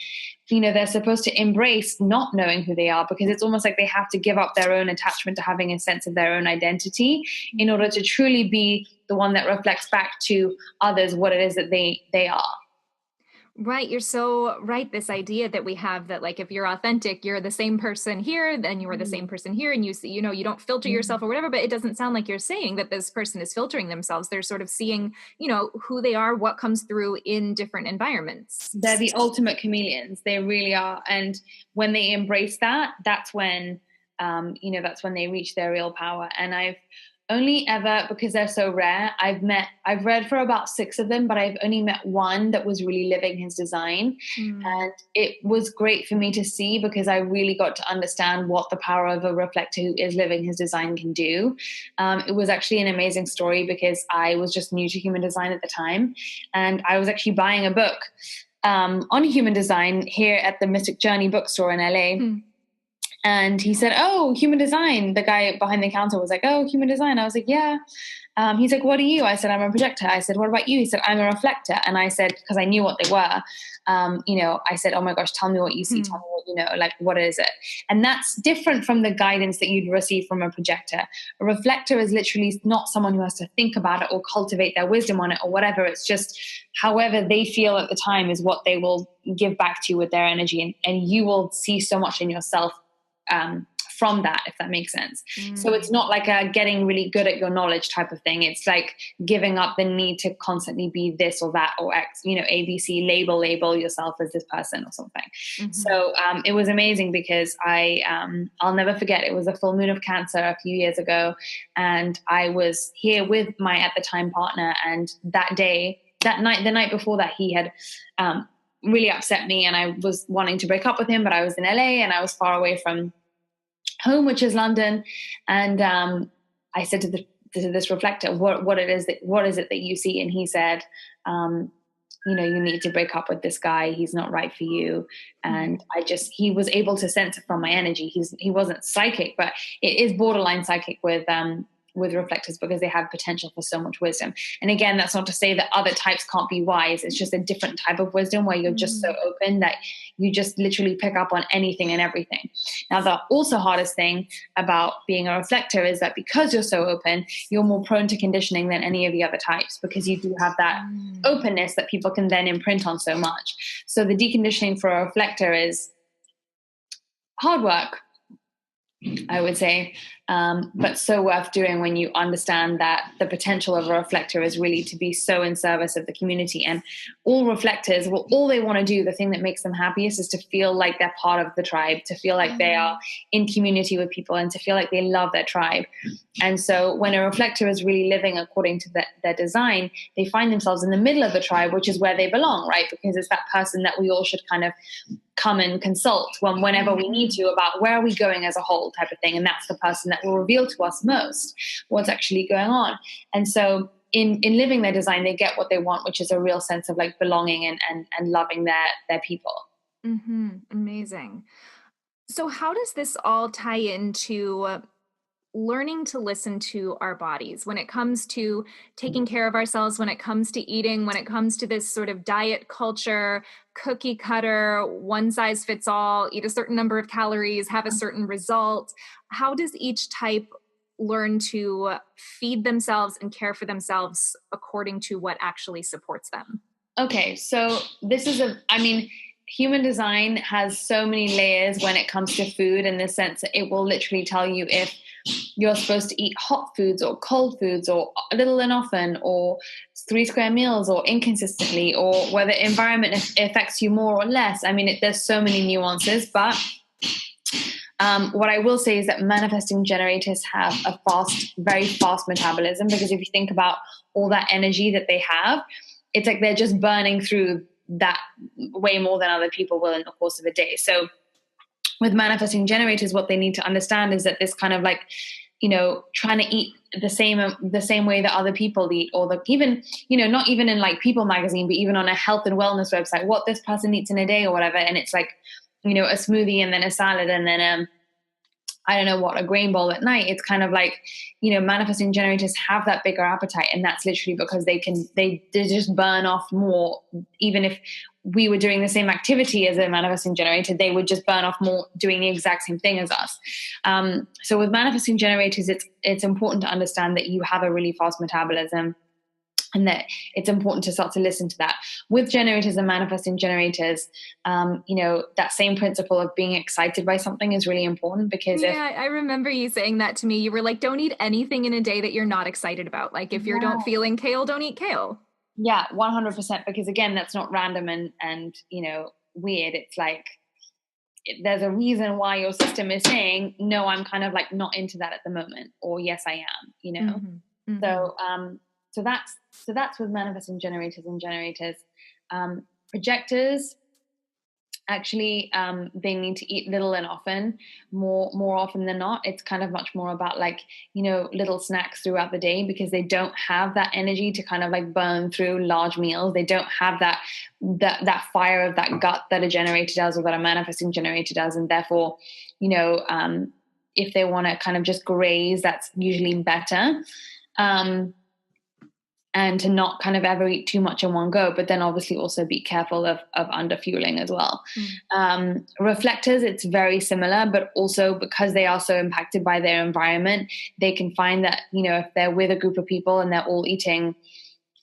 they're supposed to embrace not knowing who they are, because it's almost like they have to give up their own attachment to having a sense of their own identity in order to truly be the one that reflects back to others what it is that they are. Right. You're so right. This idea that we have that, like, if you're authentic, you're the same person here, then you are the same person here. And you see, you don't filter yourself or whatever, but it doesn't sound like you're saying that this person is filtering themselves. They're sort of seeing, who they are, what comes through in different environments. They're the ultimate chameleons. They really are. And when they embrace that, that's when, that's when they reach their real power. And I've only ever, because they're so rare, I've read for about 6 of them, but I've only met one that was really living his design. And it was great for me to see, because I really got to understand what the power of a reflector who is living his design can do. It was actually an amazing story, because I was just new to human design at the time. And I was actually buying a book on human design here at the Mystic Journey bookstore in LA. And he said, "Oh, human design." The guy behind the counter was like, "Oh, human design." I was like, "Yeah." He's like, "What are you?" I said, "I'm a projector." I said, "What about you?" He said, "I'm a reflector." And I said, because I knew what they were, I said, "Oh my gosh, tell me what you see. Tell me what you know. Like, what is it?" And that's different from the guidance that you'd receive from a projector. A reflector is literally not someone who has to think about it or cultivate their wisdom on it or whatever. It's just however they feel at the time is what they will give back to you with their energy. And you will see so much in yourself from that, if that makes sense. So it's not like a getting really good at your knowledge type of thing. It's like giving up the need to constantly be this or that or X, ABC, label yourself as this person or something. So it was amazing because I'll never forget, it was a full moon of Cancer a few years ago. And I was here with my, at the time, partner. And the night before that, he had really upset me, and I was wanting to break up with him, but I was in LA and I was far away from home, which is London. And I said to this reflector, what is it that you see? And he said, you need to break up with this guy. He's not right for you. And he was able to sense it from my energy. He wasn't psychic, but it is borderline psychic with reflectors because they have potential for so much wisdom. And again, that's not to say that other types can't be wise. It's just a different type of wisdom where you're just so open that you just literally pick up on anything and everything. Now, the also hardest thing about being a reflector is that because you're so open, you're more prone to conditioning than any of the other types, because you do have that openness that people can then imprint on so much. So the deconditioning for a reflector is hard work, I would say, but so worth doing when you understand that the potential of a reflector is really to be so in service of the community. And all reflectors, all they want to do, the thing that makes them happiest, is to feel like they're part of the tribe, to feel like they are in community with people, and to feel like they love their tribe. And so when a reflector is really living according to their design, they find themselves in the middle of the tribe, which is where they belong, right? Because it's that person that we all should kind of come and consult whenever we need to about where are we going as a whole type of thing. And that's the person that will reveal to us most what's actually going on. And so in living their design, they get what they want, which is a real sense of like belonging and loving their people. Amazing. So how does this all tie into learning to listen to our bodies when it comes to taking care of ourselves, when it comes to eating, when it comes to this sort of diet culture, cookie cutter, one size fits all, eat a certain number of calories, have a certain result? How does each type learn to feed themselves and care for themselves according to what actually supports them? Okay, so human design has so many layers when it comes to food, in the sense that it will literally tell you if you're supposed to eat hot foods or cold foods, or little and often, or 3 square meals, or inconsistently, or whether environment affects you more or less. I mean, there's so many nuances, but what I will say is that manifesting generators have a very fast metabolism, because if you think about all that energy that they have, it's like they're just burning through that way more than other people will in the course of a day. So with manifesting generators, what they need to understand is that this kind of like, trying to eat the same way that other people eat, or not even in like People magazine, but even on a health and wellness website, what this person eats in a day or whatever. And it's like, a smoothie and then a salad and then I don't know what, a grain bowl at night. It's kind of like, manifesting generators have that bigger appetite. And that's literally because they just burn off more. Even if we were doing the same activity as a manifesting generator, they would just burn off more doing the exact same thing as us. So with manifesting generators, it's important to understand that you have a really fast metabolism, and that it's important to start to listen to that. With generators and manifesting generators, that same principle of being excited by something is really important, because I remember you saying that to me. You were like, don't eat anything in a day that you're not excited about. Like if you're not feeling kale, don't eat kale. Yeah, 100%. Because again, that's not random and weird. It's like, there's a reason why your system is saying, no, I'm kind of like not into that at the moment, or yes, I am, So that's with manifesting generators and generators. Projectors, Actually, they need to eat little and often, more often than not. It's kind of much more about like, little snacks throughout the day, because they don't have that energy to kind of like burn through large meals. They don't have that fire of that gut that a generator does, or that a manifesting generator does. And therefore, if they want to kind of just graze, that's usually better. And to not kind of ever eat too much in one go, but then obviously also be careful of under fueling as well. Reflectors, it's very similar, but also because they are so impacted by their environment, they can find that, if they're with a group of people and they're all eating,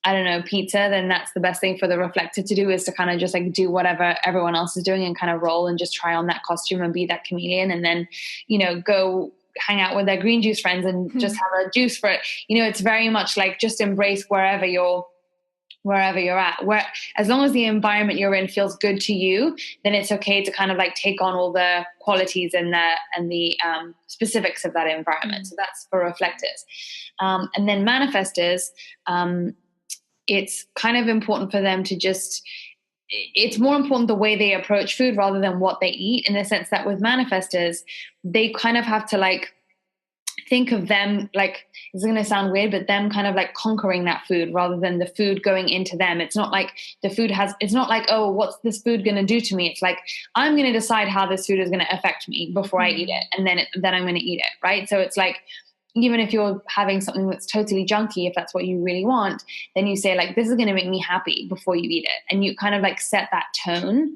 I don't know, pizza, then that's the best thing for the reflector to do, is to kind of just like do whatever everyone else is doing and kind of roll and just try on that costume and be that chameleon, and then, go hang out with their green juice friends and just have a juice for it. It's very much like just embrace wherever you're at, where as long as the environment you're in feels good to you, then it's okay to kind of like take on all the qualities and the specifics of that environment. So that's for reflectors. And then manifestors, it's kind of important for them to just, it's more important the way they approach food rather than what they eat, in the sense that with manifestors, they kind of have to like think of them, like, it's going to sound weird, but them kind of like conquering that food rather than the food going into them. It's not like it's not like, oh, what's this food going to do to me? It's like, I'm going to decide how this food is going to affect me before I eat it. And then I'm going to eat it. Right. So it's like, even if you're having something that's totally junky, if that's what you really want, then you say like, this is going to make me happy before you eat it. And you kind of like set that tone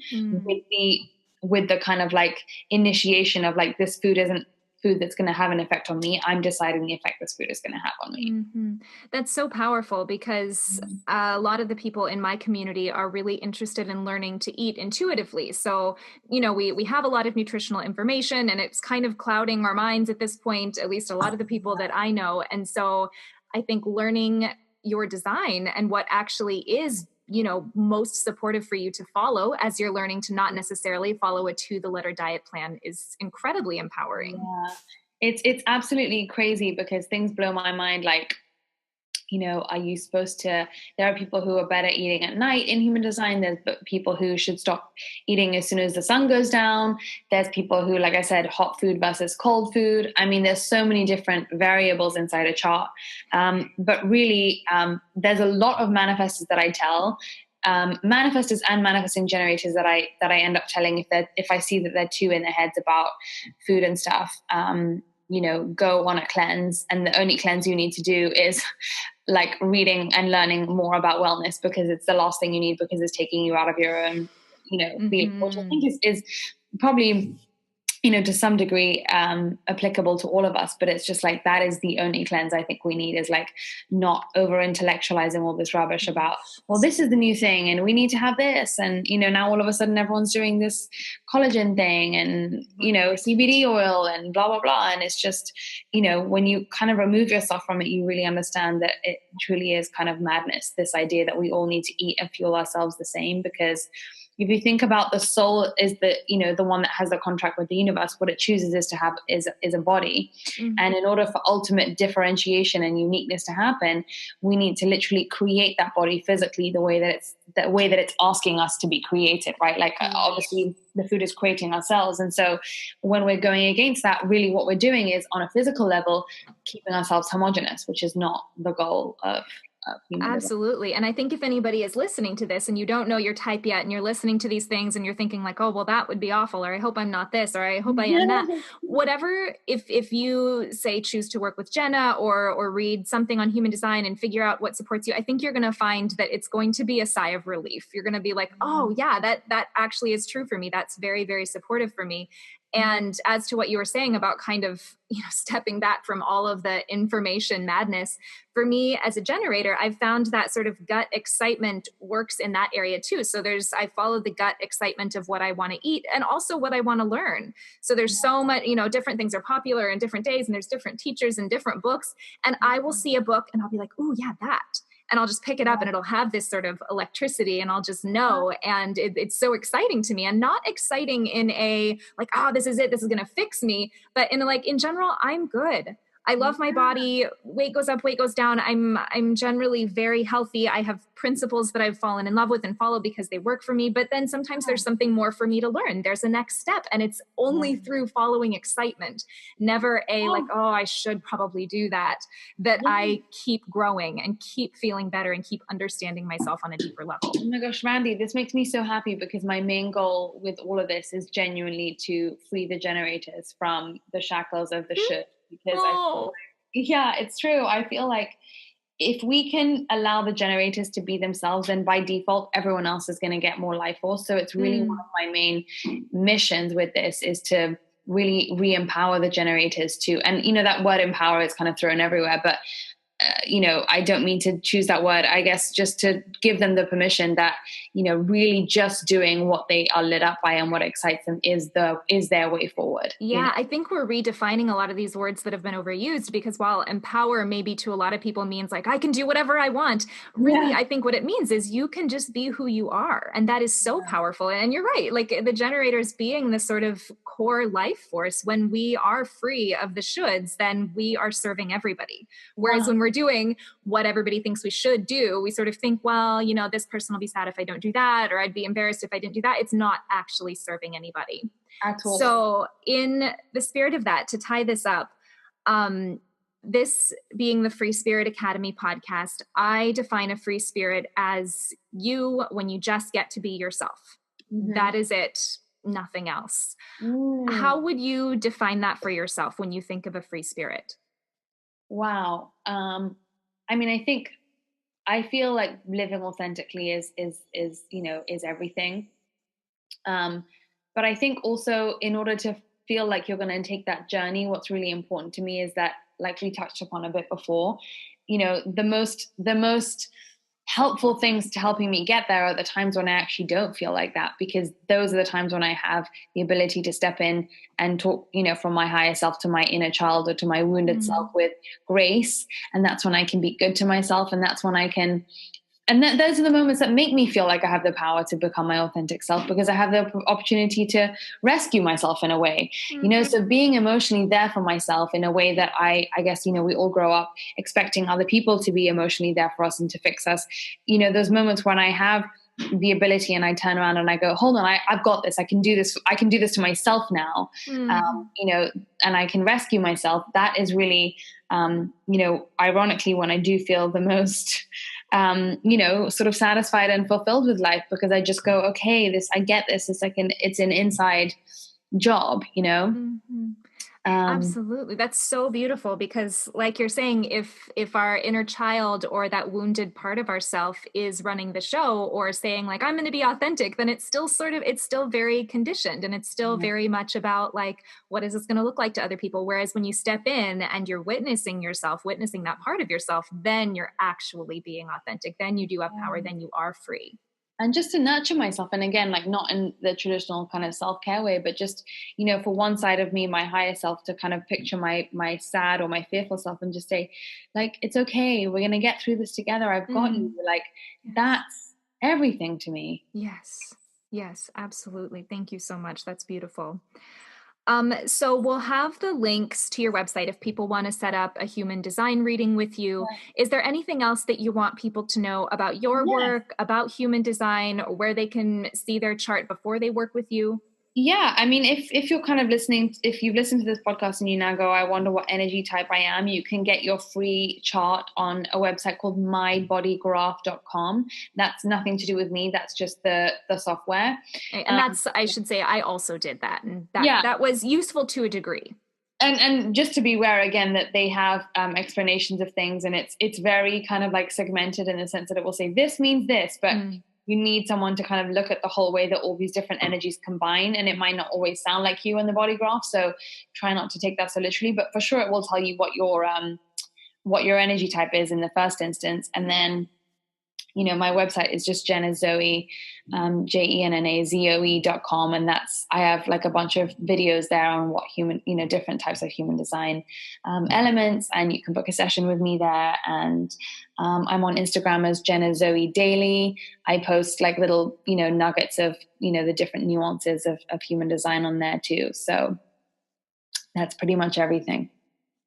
with the kind of like initiation of like, this food isn't food that's going to have an effect on me. I'm deciding the effect this food is going to have on me. That's so powerful, because a lot of the people in my community are really interested in learning to eat intuitively. So, we have a lot of nutritional information, and it's kind of clouding our minds at this point, at least a lot of the people that I know. And so I think learning your design and what actually is most supportive for you to follow as you're learning to not necessarily follow a to the letter diet plan is incredibly empowering. Yeah. It's absolutely crazy, because things blow my mind. Like, are you supposed to, there are people who are better eating at night in human design. There's people who should stop eating as soon as the sun goes down. There's people who, like I said, hot food versus cold food. I mean, there's so many different variables inside a chart. But really, there's a lot of manifestors that I tell, manifestors and manifesting generators that I end up telling, if I see that they're too in their heads about food and stuff, go on a cleanse. And the only cleanse you need to do is like reading and learning more about wellness, because it's the last thing you need, because it's taking you out of your own, feeling, which I think is probably, to some degree, applicable to all of us. But it's just like, that is the only cleanse I think we need, is like not over intellectualizing all this rubbish about, well, this is the new thing and we need to have this. And, now all of a sudden everyone's doing this collagen thing and, CBD oil and blah, blah, blah. And it's just, when you kind of remove yourself from it, you really understand that it truly is kind of madness, this idea that we all need to eat and fuel ourselves the same. Because if you think about, the soul is the one that has the contract with the universe. What it chooses is to have is a body. And in order for ultimate differentiation and uniqueness to happen, we need to literally create that body physically the way that it's asking us to be created, right? Like obviously the food is creating ourselves. And so when we're going against that, really what we're doing is, on a physical level, keeping ourselves homogenous, which is not the goal of Absolutely. And I think if anybody is listening to this and you don't know your type yet, and you're listening to these things and you're thinking like, oh, well, that would be awful, or I hope I'm not this, or I hope I am that, whatever, if you say choose to work with Jenna or read something on human design and figure out what supports you, I think you're going to find that it's going to be a sigh of relief. You're going to be like, oh yeah, that actually is true for me. That's very, very supportive for me. And as to what you were saying about kind of, stepping back from all of the information madness, for me as a generator, I've found that sort of gut excitement works in that area too. So I follow the gut excitement of what I want to eat and also what I want to learn. So there's so much, different things are popular in different days, and there's different teachers and different books. And I will see a book and I'll be like, oh yeah, that. And I'll just pick it up and it'll have this sort of electricity, and I'll just know. And it's so exciting to me, and not exciting in a like, oh, this is it, this is going to fix me. But in general, I'm good. I love my body. Weight goes up, weight goes down. I'm generally very healthy. I have principles that I've fallen in love with and follow because they work for me. But then sometimes there's something more for me to learn. There's a next step, and it's only through following excitement, never like, oh, I should probably do that I keep growing and keep feeling better and keep understanding myself on a deeper level. Oh my gosh, Randy, this makes me so happy because my main goal with all of this is genuinely to free the generators from the shackles of the should. Because it's true. I feel like if we can allow the generators to be themselves, then by default, everyone else is going to get more life force. So it's really one of my main missions with this is to really re-empower the generators too. And, that word empower is kind of thrown everywhere, but I don't mean to choose that word, I guess, just to give them the permission that, really just doing what they are lit up by and what excites them is their way forward. Yeah, I think we're redefining a lot of these words that have been overused, because while empower maybe to a lot of people means like, I can do whatever I want. Really, I think what it means is you can just be who you are. And that is so powerful. And you're right. Like the generators being this sort of core life force, when we are free of the shoulds, then we are serving everybody. Whereas when we're doing what everybody thinks we should do, we sort of think, well, this person will be sad if I don't do that, or I'd be embarrassed if I didn't do that. It's not actually serving anybody. So in the spirit of that, to tie this up, this being the Free Spirit Academy podcast, I define a free spirit as you when you just get to be yourself. That is it. Nothing else. How would you define that for yourself when you think of a free spirit? Wow. I feel like living authentically is everything. But I think also in order to feel like you're going to take that journey, what's really important to me is that, like we touched upon a bit before, the most helpful things to helping me get there are the times when I actually don't feel like that, because those are the times when I have the ability to step in and talk, from my higher self to my inner child or to my wounded self with grace. And that's when I can be good to myself. And that's when I can, those are the moments that make me feel like I have the power to become my authentic self, because I have the opportunity to rescue myself in a way, so being emotionally there for myself in a way that I guess, we all grow up expecting other people to be emotionally there for us and to fix us. Those moments when I have the ability and I turn around and I go, hold on, I've got this. I can do this to myself now, and I can rescue myself. That is really, ironically, when I do feel the most, sort of satisfied and fulfilled with life, because I just go, okay, I get this. It's an inside job, Absolutely. That's so beautiful, because like you're saying, if our inner child or that wounded part of ourself is running the show or saying like, I'm going to be authentic, then it's still very conditioned, and it's still very much about like, what is this going to look like to other people? Whereas when you step in and you're witnessing that part of yourself, then you're actually being authentic. Then you do have power. Then you are free. And just to nurture myself. And again, like not in the traditional kind of self-care way, but just, for one side of me, my higher self, to kind of picture my sad or my fearful self and just say, like, it's okay. We're going to get through this together. I've got you. Like, that's everything to me. Yes, absolutely. Thank you so much. That's beautiful. So we'll have the links to your website if people want to set up a human design reading with you. Is there anything else that you want people to know about your work, about human design, or where they can see their chart before they work with you? Yeah. I mean, if you're kind of listening, if you've listened to this podcast and you now go, I wonder what energy type I am, you can get your free chart on a website called mybodygraph.com. That's nothing to do with me. That's just the software. And that's, I should say, I also did that. And that was useful to a degree. And just to be aware again that they have explanations of things, and it's very kind of like segmented in the sense that it will say this means this, but you need someone to kind of look at the whole way that all these different energies combine, and it might not always sound like you in the body graph. So try not to take that so literally, but for sure it will tell you what your energy type is in the first instance. And then, my website is just Jenna Zoe, JennaZoe.com. And I have like a bunch of videos there on what different types of human design elements, and you can book a session with me there. And I'm on Instagram as Jenna Zoe Daily. I post like little, nuggets of, the different nuances of human design on there too. So that's pretty much everything.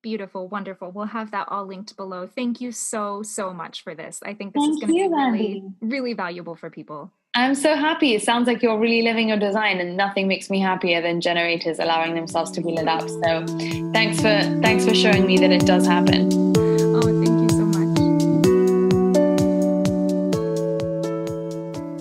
Beautiful, wonderful. We'll have that all linked below. Thank you so, so much for this. I think this is Thank going to you, be really, Mandy. really valuable for people. I'm so happy. It sounds like you're really living your design, and nothing makes me happier than generators allowing themselves to be lit up. So thanks for showing me that it does happen. Oh, thank you so much.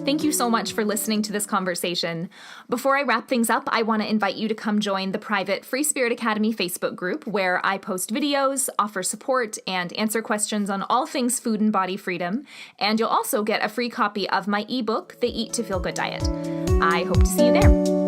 Thank you so much for listening to this conversation. Before I wrap things up, I want to invite you to come join the private Free Spirit Academy Facebook group, where I post videos, offer support, and answer questions on all things food and body freedom. And you'll also get a free copy of my ebook, The Eat to Feel Good Diet. I hope to see you there.